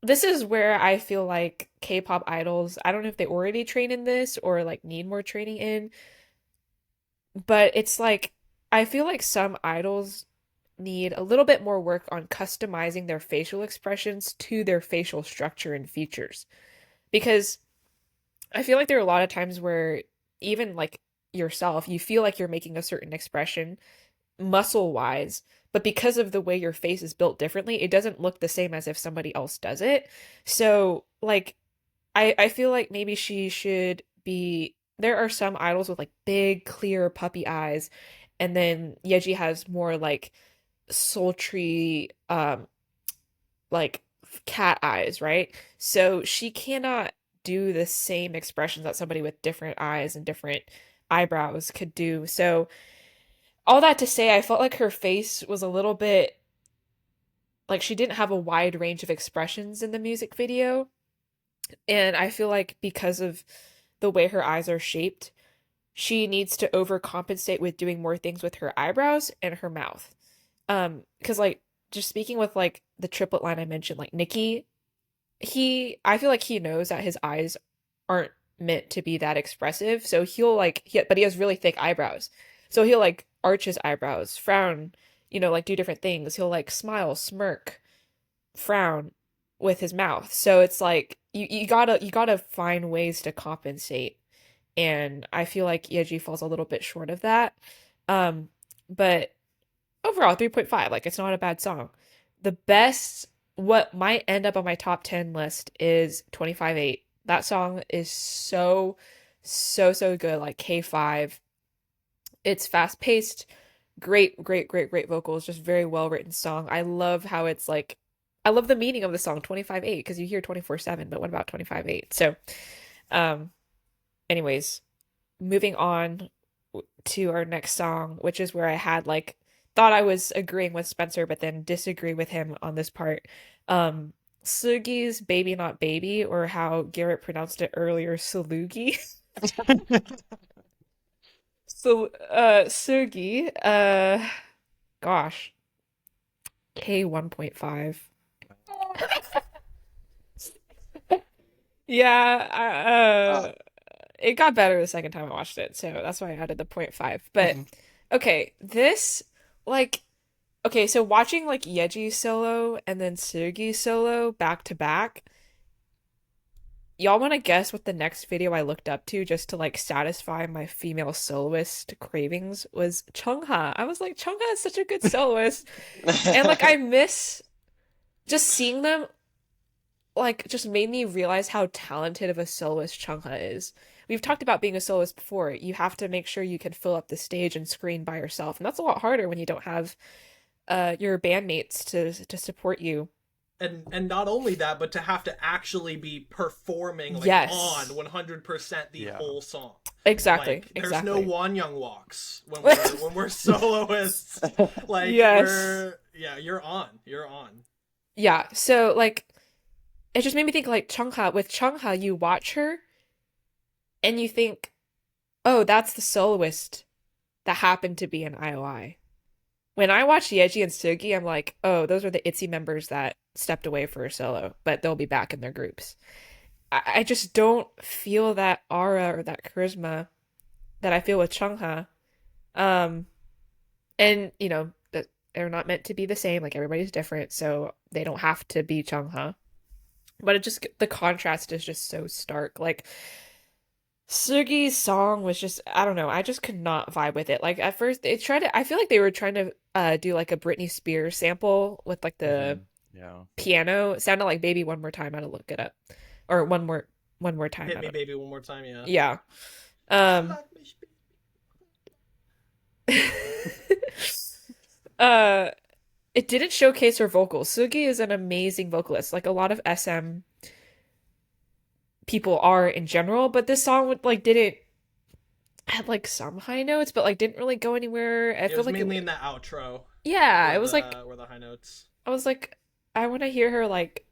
This is where I feel like K-pop idols, I don't know if they already train in this or like need more training in, but it's like I feel like some idols need a little bit more work on customizing their facial expressions to their facial structure and features. Because I feel like there are a lot of times where even like yourself, you feel like you're making a certain expression muscle-wise, but because of the way your face is built differently, it doesn't look the same as if somebody else does it. So like I feel like maybe she should be, there are some idols with like big, clear puppy eyes, and then YEJI has more like sultry like cat eyes, right? So she cannot do the same expressions that somebody with different eyes and different eyebrows could do. So all that to say, I felt like her face was a little bit like she didn't have a wide range of expressions in the music video. And I feel like because of the way her eyes are shaped, she needs to overcompensate with doing more things with her eyebrows and her mouth. Because like just speaking with like the triplet line I mentioned, like Nikki, I feel like he knows that his eyes aren't meant to be that expressive, so he'll like but he has really thick eyebrows, so he'll like arch his eyebrows, frown, like do different things. He'll like smile, smirk, frown with his mouth. So it's like you gotta find ways to compensate. and I feel like Yeji falls a little bit short of that. But overall, 3.5. Like, it's not a bad song. The best, what might end up on my top 10 list is 25/8. That song is so, so, so good. Like, K5. It's fast paced, great, great, great, great vocals, just very well written song. I love how it's like, I love the meaning of the song 25/8 because you hear 24/7, but what about 25/8? So, um, anyways, moving on to our next song, which is where I had like thought I was agreeing with Spencer, but then disagree with him on this part. SEULGI's Baby Not Baby, or how Garrett pronounced it earlier, SEULGI. So, SEULGI, gosh, K 1.5. Yeah, it got better the second time I watched it, so that's why I added the 0.5. But okay, this like okay, so watching like Yeji solo and then SEULGI solo back to back, y'all want to guess what the next video I looked up to just to like satisfy my female soloist cravings was? Chungha. I was like, Chungha is such a good soloist. And like I miss just seeing them, like just made me realize how talented of a soloist Chungha is. We've talked about being a soloist before. You have to make sure you can fill up the stage and screen by yourself. And that's a lot harder when you don't have your bandmates to support you. And not only that, but to have to actually be performing like Yes. on 100% the whole song. Exactly. Like, there's Exactly. no Wanyang walks when we're soloists. Like Yes. you're on. You're on. Yeah. So like it just made me think like Chungha. With Chungha, you watch her and you think, oh, that's the soloist that happened to be in IOI. When I watch Yeji and SEULGI, I'm like, oh, those are the ITZY members that stepped away for a solo, but they'll be back in their groups. I just don't feel that aura or that charisma that I feel with Chungha. And, you know, they're not meant to be the same. Like, everybody's different, so they don't have to be Chungha. But it just, the contrast is just so stark. Like, SEULGI's song was just, I don't know, I just could not vibe with it. Like, at first, I feel like they were trying to do like a Britney Spears sample with like the piano. It sounded like Baby One More Time. I had to look it up. Or one more time. Hit me, baby, one more time. Yeah. It didn't showcase her vocals. SEULGI is an amazing vocalist. Like a lot of SM people are in general, but this song would like didn't had like some high notes, but like didn't really go anywhere. I It feel was like mainly in the outro. Yeah, it was like where the high notes. I was like, I want to hear her like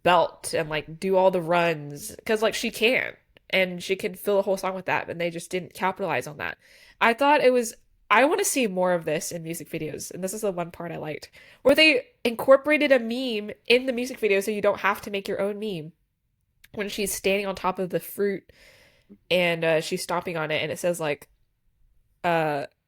belt and like do all the runs because like she can and she can fill a whole song with that, and they just didn't capitalize on that. I thought it was. I want to see more of this in music videos, and this is the one part I liked, where they incorporated a meme in the music video so you don't have to make your own meme. When she's standing on top of the fruit and she's stomping on it, and it says like,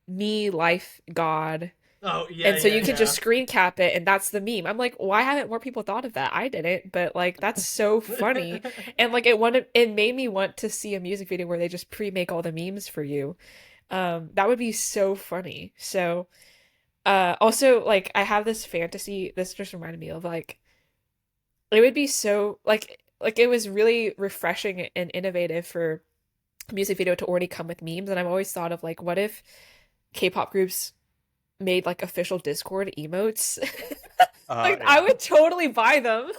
me, life, God. Oh, yeah. And so you can just screen cap it, and that's the meme. I'm like, why haven't more people thought of that? I didn't, but like that's so funny. And like it made me want to see a music video where they just pre-make all the memes for you. That would be so funny. So also like I have this fantasy, this just reminded me of like it would be so like it was really refreshing and innovative for a music video to already come with memes. And I've always thought of like, what if K-pop groups made like official Discord emotes? Like I would totally buy them.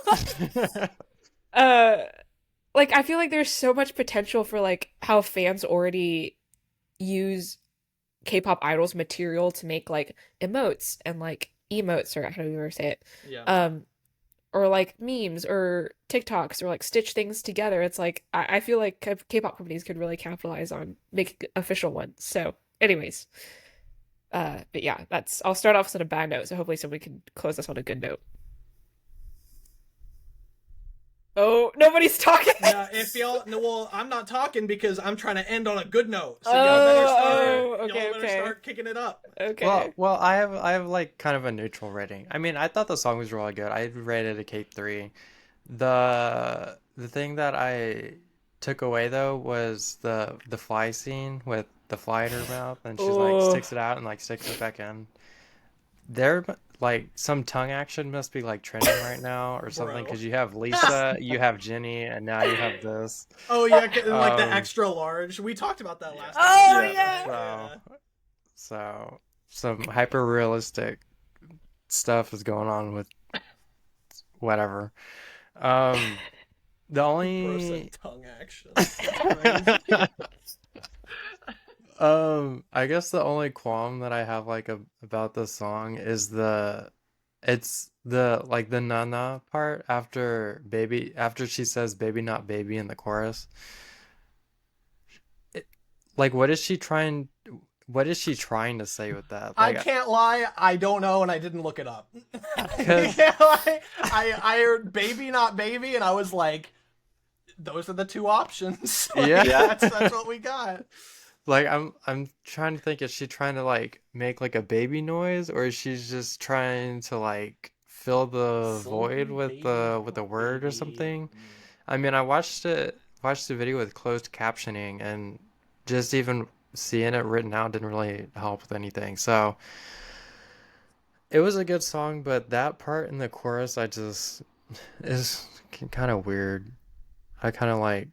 Like I feel like there's so much potential for like how fans already use K-pop idols material to make like emotes and like emotes, or how do you ever say it? Yeah. Or like memes or TikToks, or like stitch things together. It's like I feel like K-pop companies could really capitalize on making official ones. So anyways, but yeah, I'll start off on a bad note, so hopefully somebody can close this on a good note. Oh, nobody's talking. Yeah, if y'all, no, well, I'm not talking because I'm trying to end on a good note. So y'all better start kicking it up. Okay. Well, I have like kind of a neutral rating. I mean, I thought the song was really good. I rated it a K3. The thing that I took away though was the fly scene with the fly in her mouth, and she's like Oh, sticks it out and like sticks it back in. There, like some tongue action must be like trending right now or something, Bro. because you have Lisa, you have Jennie, and now you have this. Oh yeah, like the Um, extra large. We talked about that last oh episode. yeah. so some hyper realistic stuff is going on with whatever. Um, the Bro said only tongue action. That's crazy. I guess the only qualm that I have like about this song is it's the like the Nana part after she says baby not baby in the chorus. It, like what is she trying to say with that? I Like, can't lie, I don't know, and I didn't look it up. I 'cause can't lie. I heard baby not baby, and I was like, those are the two options. Like, yeah. that's what we got. Like I'm trying to think, is she trying to like make like a baby noise, or is she just trying to like fill the void Sulgi with baby the not word or baby. something? I mean, I watched the video with closed captioning, and just even seeing it written out didn't really help with anything. So it was a good song, but that part in the chorus I just is kind of weird. I kind of like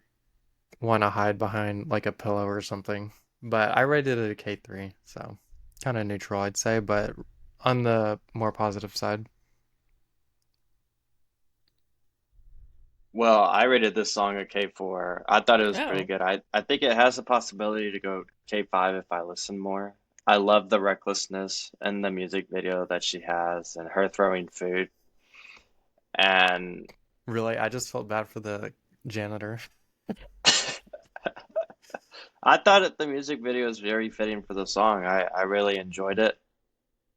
want to hide behind like a pillow or something. But I rated it a K3, so kind of neutral, I'd say, but on the more positive side. Well, I rated this song a K4. I thought it was pretty Oh. good. I think it has the possibility to go K5 if I listen more. I love the recklessness and the music video that she has and her throwing food. And Really, I just felt bad for the janitor. I thought the music video was very fitting for the song. I really enjoyed it.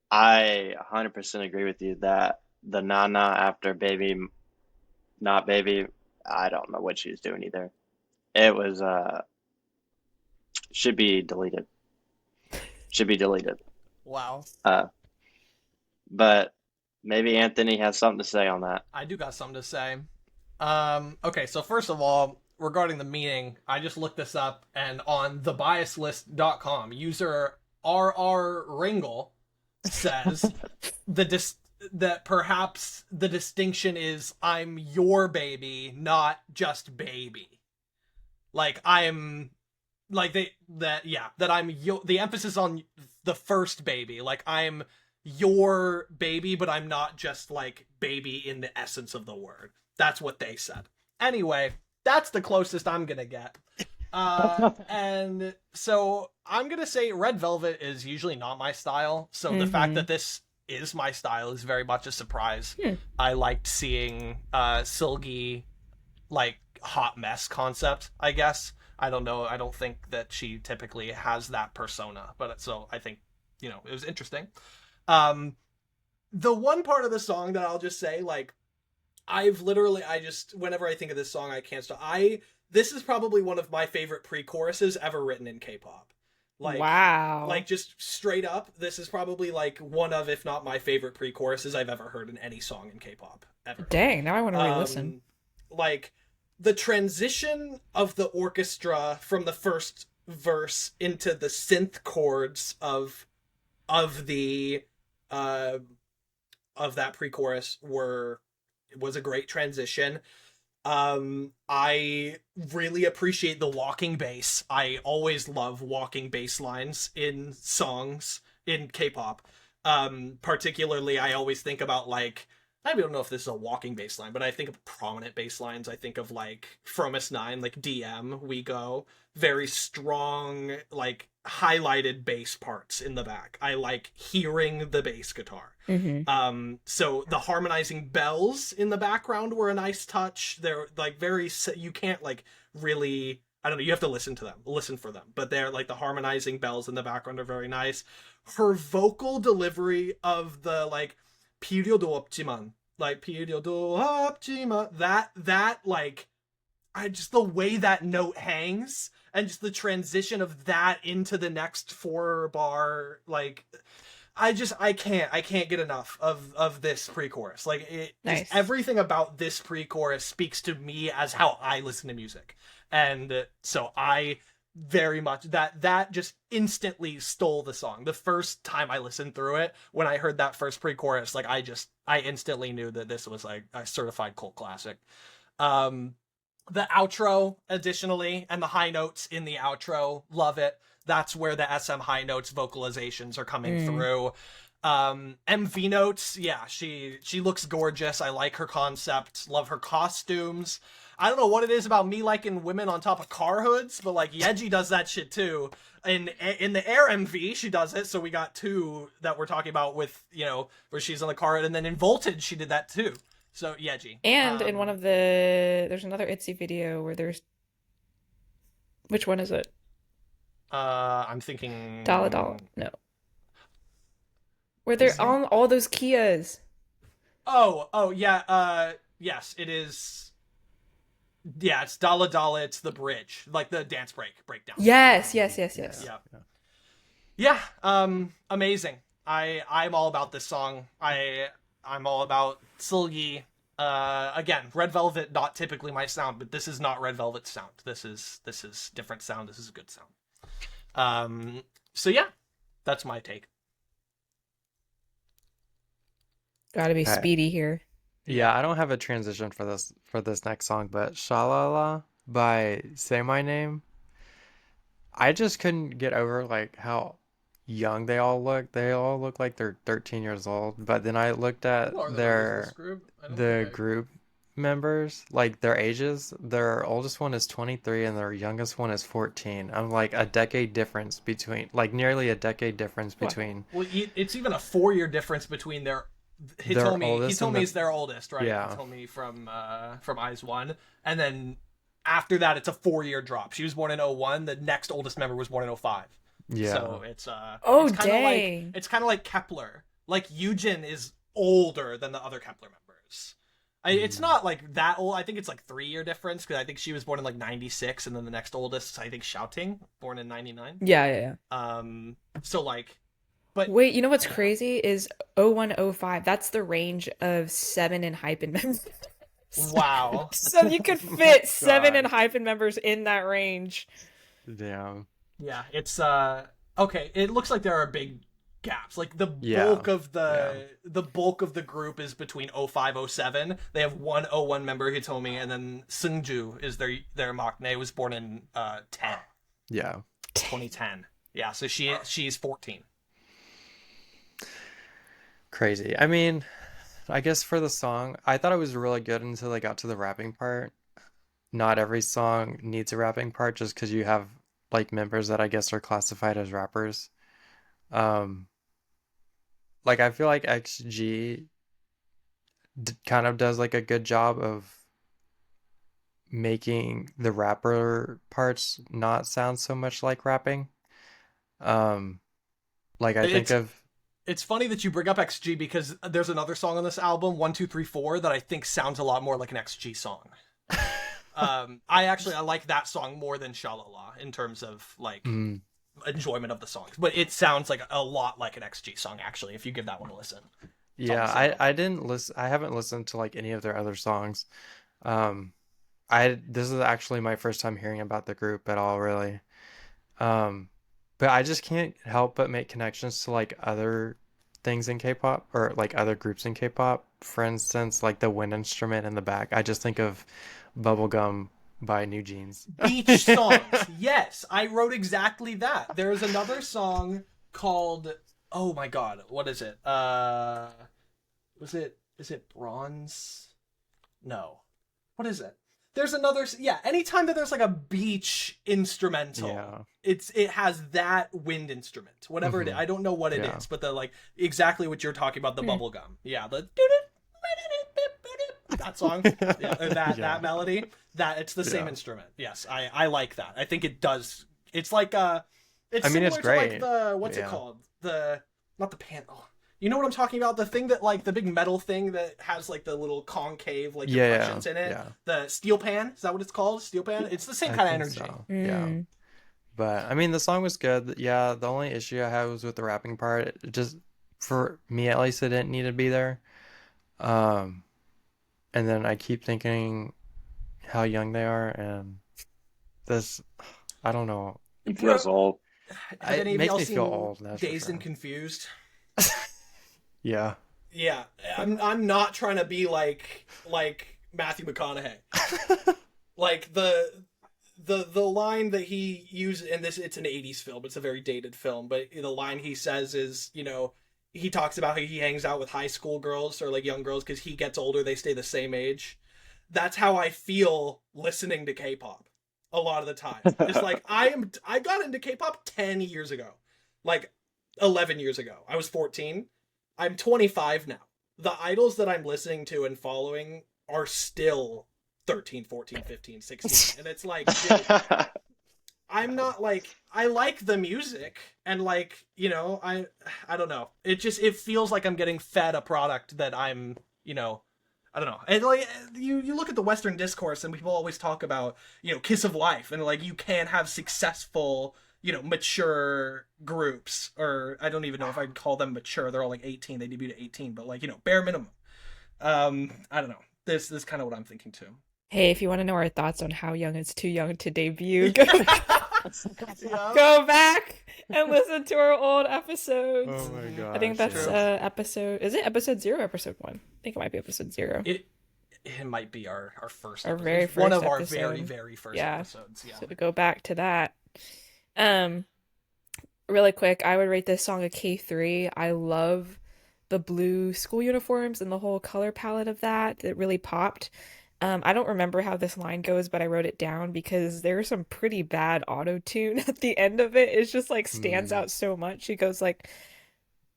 I 100% agree with you that the Nana after Baby Not Baby, I don't know what she's doing either. It was should be deleted. Should be deleted. Wow. Uh, but maybe Anthony has something to say on that. I do got something to say. Okay, so first of all, regarding the meaning, I just looked this up, and on thebiaslist.com, user RR Ringle says that perhaps the distinction is I'm your baby, not just baby. Like I'm like that I'm the emphasis on the first baby. Like I'm your baby, but I'm not just like baby in the essence of the word. That's what they said. Anyway, that's the closest I'm gonna get. And so I'm gonna say Red Velvet is usually not my style. So the fact that this is my style is very much a surprise. I liked seeing SEULGI like hot mess concept, I guess. I don't know. I don't think that she typically has that persona, but so I think, it was interesting. The one part of the song that I'll just say, like, whenever I think of this song, I can't stop. This is probably one of my favorite pre-choruses ever written in K-pop. Like, Wow. Like, just straight up, this is probably, like, one of, if not my favorite pre-choruses I've ever heard in any song in K-pop, ever. Dang, now I want to re-listen. Like, the transition of the orchestra from the first verse into the synth chords of the of that pre-chorus was a great transition. I really appreciate the walking bass. I always love walking bass lines in songs in K-pop. Particularly, I always think about, like, I don't know if this is a walking bass line, but I think of prominent bass lines. I think of, like, From S9, like DM, We Go. Very strong, like, highlighted bass parts in the back. I like hearing the bass guitar. So the harmonizing bells in the background were a nice touch. They're like you can't like really, I don't know, you have to listen for them, but they're like the harmonizing bells in the background are very nice. Her vocal delivery of the like period optiman, like period optima, that like, the way that note hangs and just the transition of that into the next 4 bar, like, I can't get enough of this pre-chorus. Like Nice. everything about this pre-chorus speaks to me as how I listen to music. And so I very much that just instantly stole the song. The first time I listened through it, when I heard that first pre-chorus, like I instantly knew that this was like a certified cult classic. The outro additionally, and the high notes in the outro, love it. That's where the SM high notes vocalizations are coming through. MV notes, yeah, she looks gorgeous. I like her concept, love her costumes. I don't know what it is about me liking women on top of car hoods, but like YEJI does that shit too. In the Air MV, she does it. So we got two that we're talking about with, you know, where she's on the car hood, and then in Voltage she did that too. So YEJI. And in one of there's another ITZY video where there's, which one is it? I'm thinking Dala. No. Where they're on all those Kias. Oh yeah. Yes, it is. Yeah, it's Dala Dala. It's the bridge, like the dance breakdown. Yes. Yeah. Amazing. I'm all about this song. I'm all about SEULGI. Again, Red Velvet, not typically my sound, but this is not Red Velvet sound. This is different sound. This is a good sound. So yeah, that's my take. Gotta be speedy here. Yeah, I don't have a transition for this next song, but ShaLala by Say My Name. I just couldn't get over like how young they all look. They all look like they're 13 years old. But then I looked at the group members, like their ages. Their oldest one is 23 and their youngest one is 14. I'm like nearly a decade difference between Well, it's even a 4-year difference between their. He told me he's their oldest, right? Yeah. He told me from Eyes One, and then after that, it's a 4-year drop. She was born in 01. The next oldest member was born in 05. Yeah. So it's Oh, it's kinda dang. it's kind of like Kepler. Like Eugen is older than the other Kepler members. It's not like that old. I think it's like 3-year difference because I think she was born in like 96, and then the next oldest, I think, Shouting, born in 99. Yeah. So like. But wait, you know what's crazy is 0105. That's the range of 7 and hyphen members. Wow. So you could fit 7 and hyphen members in that range. Damn. Yeah, it's okay. It looks like there are big gaps. Like the bulk of the group is between 05, 07. They have one 01 member, he told me, and then Seungju is their maknae, was born in 10. Yeah. 2010. Yeah, so she's 14. Crazy. I mean, I guess for the song, I thought it was really good until they got to the rapping part. Not every song needs a rapping part just because you have like members that I guess are classified as rappers. Like I feel like XG kind of does like a good job of making the rapper parts not sound so much like rapping. Like I think of. It's funny that you bring up XG because there's another song on this album, 1, 2, 3, 4, that I think sounds a lot more like an XG song. I like that song more than ShaLala in terms of like enjoyment of the songs, but it sounds like a lot like an XG song actually if you give that one a listen. Yeah, I didn't listen. I haven't listened to like any of their other songs. This is actually my first time hearing about the group at all, really. But I just can't help but make connections to like other things in K-pop or like other groups in K-pop. For instance, like the wind instrument in the back. I just think of Bubblegum by New Jeans. Beach songs. Yes, I wrote exactly that. There's another song called, oh my god, what is it? Is it Bronze? No. What is it? There's another, anytime that there's like a beach instrumental, it has that wind instrument, whatever it is. I don't know what it is, but the like exactly what you're talking about, the bubblegum. Yeah, the that song, that melody, that it's the same instrument. Yes, I like that. I think it does. It's like it's similar it's great. to like the what's it called? Not the pan. Oh, you know what I'm talking about? The thing that like the big metal thing that has like the little concave like depressions in it. Yeah. The steel pan, is that what it's called? Steel pan? It's the same kind of energy. So. Yeah. But I mean the song was good. Yeah, the only issue I had was with the rapping part. for me at least, it didn't need to be there. Um, and then I keep thinking how young they are, and this, I don't know. He feels old. Have any It of makes y'all me seen feel old, that's for Dazed sure. and Confused? Yeah. Yeah, I'm not trying to be like Matthew McConaughey. Like the line that he used in this, it's an 80s film, it's a very dated film, but the line he says is, you know, he talks about how he hangs out with high school girls or like young girls because he gets older, they stay the same age. That's how I feel listening to K-pop a lot of the time. It's like I got into K-pop 10 years ago. Like 11 years ago. I was 14. I'm 25 now. The idols that I'm listening to and following are still 13, 14, 15, 16. And it's like, dude, I'm not like, I like the music and like, you know, I don't know. It feels like I'm getting fed a product that I'm, you know, I don't know. And like you look at the Western discourse and people always talk about, you know, Kiss of Life and like you can have successful, you know, mature groups, or I don't even know if I'd call them mature. They're all like 18. They debuted at 18, but like, you know, bare minimum. I don't know. This is kind of what I'm thinking too. Hey, if you want to know our thoughts on how young is too young to debut, go back and listen to our old episodes. Oh my gosh. I think that's yeah. episode. Is it episode 0 or episode 1? I think it might be episode 0. It might be our first Our episode. very It's one first of our episode. very, very first Yeah. episodes. Yeah. So to go back to that. Really quick, I would rate this song a K3. I love the blue school uniforms and the whole color palette of that. It really popped. I don't remember how this line goes, but I wrote it down because there's some pretty bad auto-tune at the end of it. It's just like stands out so much. She goes like,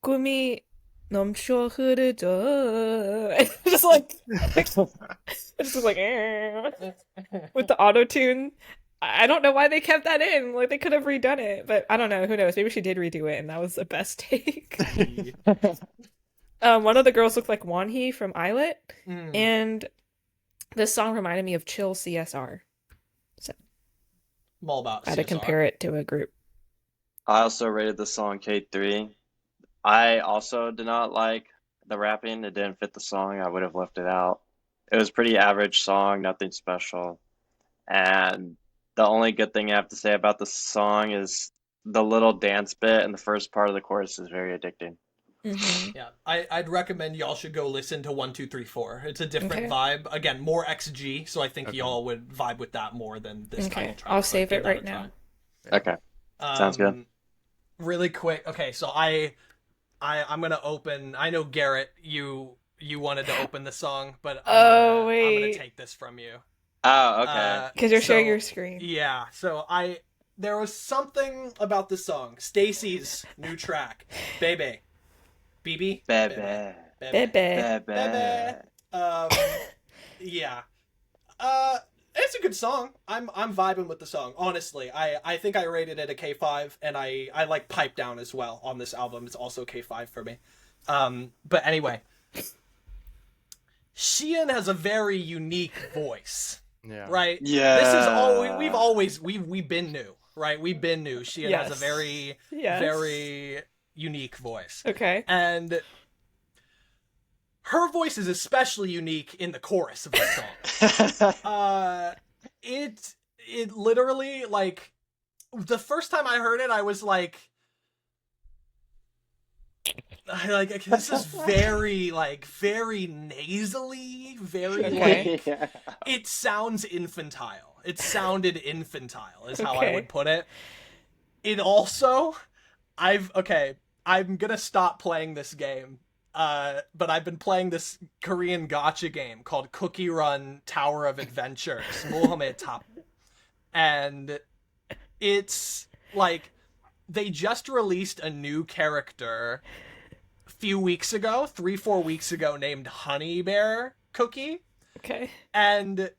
"꿈이 넘쳐 흐르죠." It's just like, it's just like, with the auto-tune. I don't know why they kept that in. Like they could have redone it, but I don't know. Who knows? Maybe she did redo it, and that was the best take. One of the girls looked like Wonhee from Islet, and this song reminded me of Chill CSR. So I'm all about I had to CSR. compare it to a group. I also rated the song K3. I also did not like the rapping. It didn't fit the song. I would have left it out. It was a pretty average song, nothing special. And the only good thing I have to say about the song is the little dance bit in the first part of the chorus is very addicting. Mm-hmm. Yeah, I'd recommend y'all should go listen to 1, 2, 3, 4. It's a different Okay. vibe. Again, more XG, so I think Okay. y'all would vibe with that more than this Okay, title track. I'll but save give it that right a now. try. Okay. Sounds good. Really quick. Okay, so I'm gonna open. I know Garrett, you wanted to open the song, but I'm gonna wait. take this from you. Oh, okay. Because you're sharing so- your screen. Yeah, so there was something about this song, Stacy's new track, BEBE. BB? Bebe. Bebe. Bebe. Yeah. It's a good song. I'm vibing with the song. Honestly, I think I rated it a K5, and I like Pipe Down as well on this album. It's also K5 for me. But anyway, Sheehan has a very unique voice, Yeah. right? Yeah. This is all we've been new, right? We've been new. Sheehan has a Yes. very Yes. very unique voice. Okay. And her voice is especially unique in the chorus of the song. It literally, like, the first time I heard it, I was like, this is very nasally, very, Okay. like, Yeah. it sounds infantile. It sounded infantile, is how I Okay. would put it. It also, I'm gonna stop playing this game. But I've been playing this Korean gacha game called Cookie Run Tower of Adventure. Mohamed Top. And it's like they just released a new character a few weeks ago, 3-4 weeks ago, named Honey Bear Cookie. Okay. And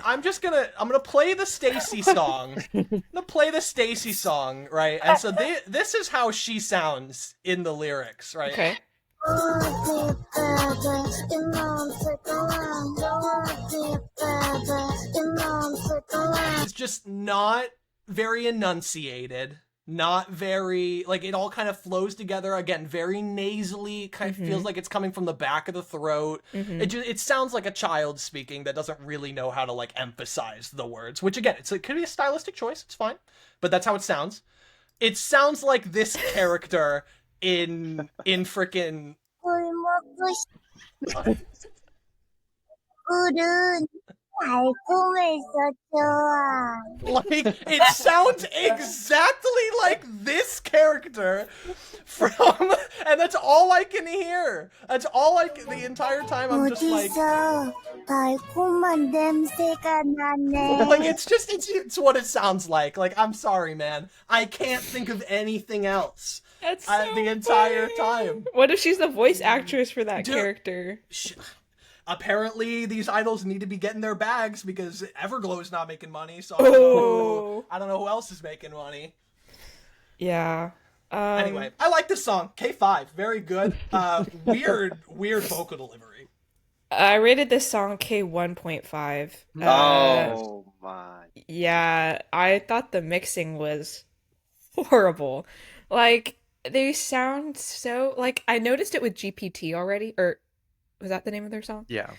I'm gonna play the Stacy song. I'm gonna play the Stacy song, right? And so this is how she sounds in the lyrics, right? Okay. It's just not very enunciated. not very, like, it all kind of flows together, again, very nasally, kind of feels like it's coming from the back of the throat. It sounds like a child speaking that doesn't really know how to, like, emphasize the words, which, again, it could be a stylistic choice, it's fine, but that's how it sounds. It sounds like this character in frickin' like, it sounds exactly like this character from, and that's all I can hear. That's all the entire time I'm just like, it's what it sounds like. Like, I'm sorry, man. I can't think of anything else. That's so the entire funny. time. What if she's the voice actress for that character? Apparently, these idols need to be getting their bags because Everglow's not making money, so I don't know who else is making money. Yeah. Anyway, I like this song. K5, very good. Weird vocal delivery. I rated this song K1.5. Oh my. Yeah, I thought the mixing was horrible. Like, they sound so, like, I noticed it with GPT already, or was that the name of their song? Yeah.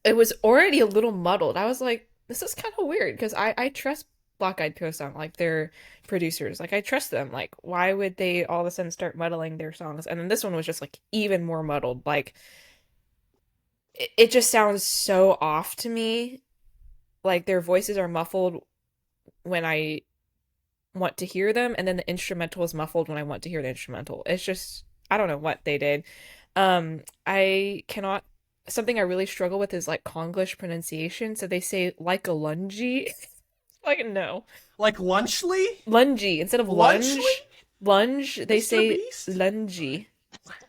It was already a little muddled. I was like, this is kind of weird, because I trust Black Eyed Peas song, like, their producers. Like, I trust them. Like, why would they all of a sudden start muddling their songs? And then this one was just, like, even more muddled. Like, it just sounds so off to me. Like, their voices are muffled when I want to hear them, and then the instrumental is muffled when I want to hear the instrumental. It's just, I don't know what they did. I cannot, something I really struggle with is like Konglish pronunciation. So they say like a lungy. Like, no. Like lunchly? Lungy. Instead of lunge, they Mr. say Beast? lungy.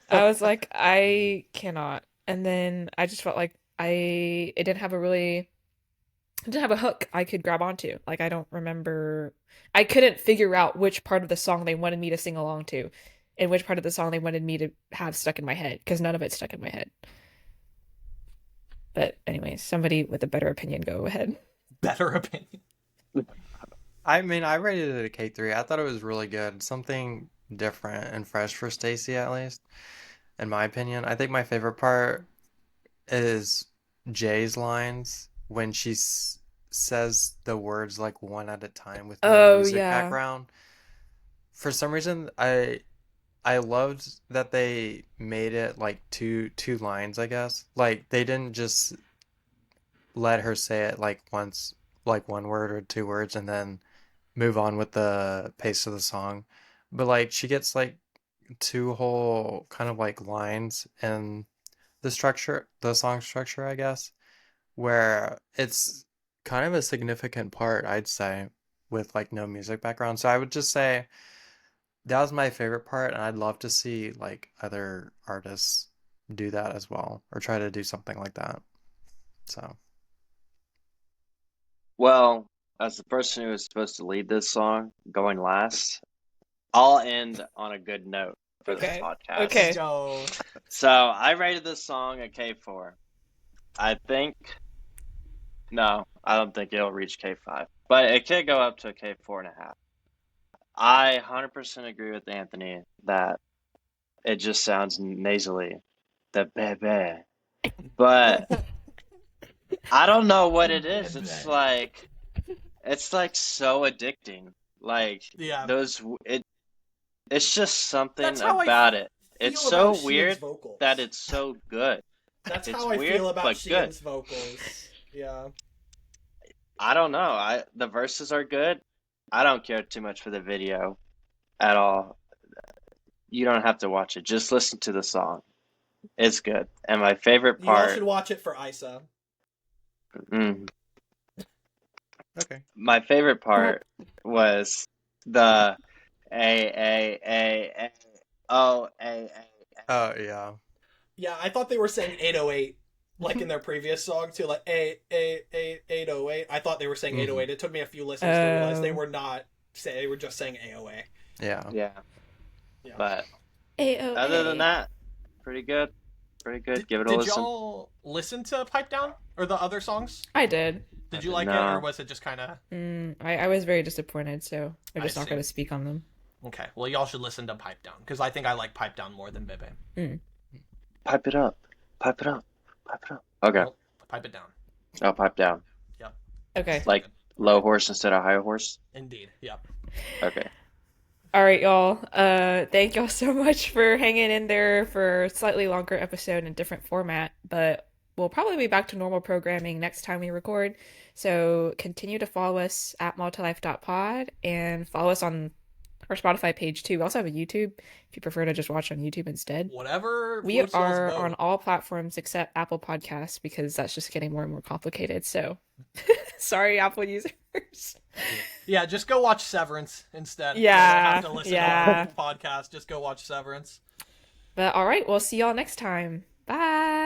I was like, I cannot. And then I just felt like it didn't have a hook I could grab onto. Like, I don't remember, I couldn't figure out which part of the song they wanted me to sing along to and which part of the song they wanted me to have stuck in my head, because none of it stuck in my head. But anyway, somebody with a better opinion, go ahead. Better opinion. I mean, I rated it a K3. I thought it was really good. Something different and fresh for STAYC, at least, in my opinion. I think my favorite part is Jay's lines when she says the words like one at a time with no music background. For some reason, I loved that they made it like two lines, I guess. Like, they didn't just let her say it like once, like one word or two words, and then move on with the pace of the song. But like, she gets like two whole kind of like lines in the song structure, I guess, where it's kind of a significant part, I'd say, with like no music background. So I would just say that was my favorite part, and I'd love to see like other artists do that as well, or try to do something like that. So, Well, as the person who was supposed to lead this song, going last, I'll end on a good note for this podcast. Okay. Let's go. So I rated this song a K4. No, I don't think it'll reach K5, but it could go up to a K4.5. I 100% agree with Anthony that it just sounds nasally, the BEBE, but I don't know what it is. It's like so addicting. Like, Yeah. it's just something That's how about it. It's so Sheehan's weird vocals. that it's so good. That's It's how I weird, feel about but Sheehan's good. vocals. Yeah. I don't know. The verses are good. I don't care too much for the video at all. You don't have to watch it. Just listen to the song. It's good. And my favorite You all part, should watch it for Isa. okay. my favorite part was the A O A. Oh, yeah. Yeah, I thought they were saying 808 like in their previous song too, like 808. I thought they were saying 808. It took me a few listens to realize they were not saying, they were just saying AOA. Yeah. Yeah. Yeah. But AOA. other than that, pretty good. Pretty good. Give it a Did listen. y'all listen to Pipe Down or the other songs? I did. Did you like it, No. or was it just kind of... I was very disappointed, so I'm just I not see. going to speak on them. Okay, well, y'all should listen to Pipe Down, because I think I like Pipe Down more than BEBE. Pipe it up. Pipe it up. Pipe it up. Okay. Well, pipe it down. Oh, pipe down. Yep. Okay. Like low horse instead of high horse? Indeed. Yep. Okay. All right, y'all. Thank y'all so much for hanging in there for a slightly longer episode in a different format, but we'll probably be back to normal programming next time we record. So continue to follow us at multilife.pod and follow us on our Spotify page too. We also have a YouTube if you prefer to just watch on YouTube instead. Whatever. We floats y'all's are boat. on all platforms except Apple Podcasts because that's just getting more and more complicated. So sorry, Apple users. Yeah, just go watch Severance instead. Yeah, You don't have to listen yeah. to our podcast. Just go watch Severance. But all right, we'll see y'all next time. Bye.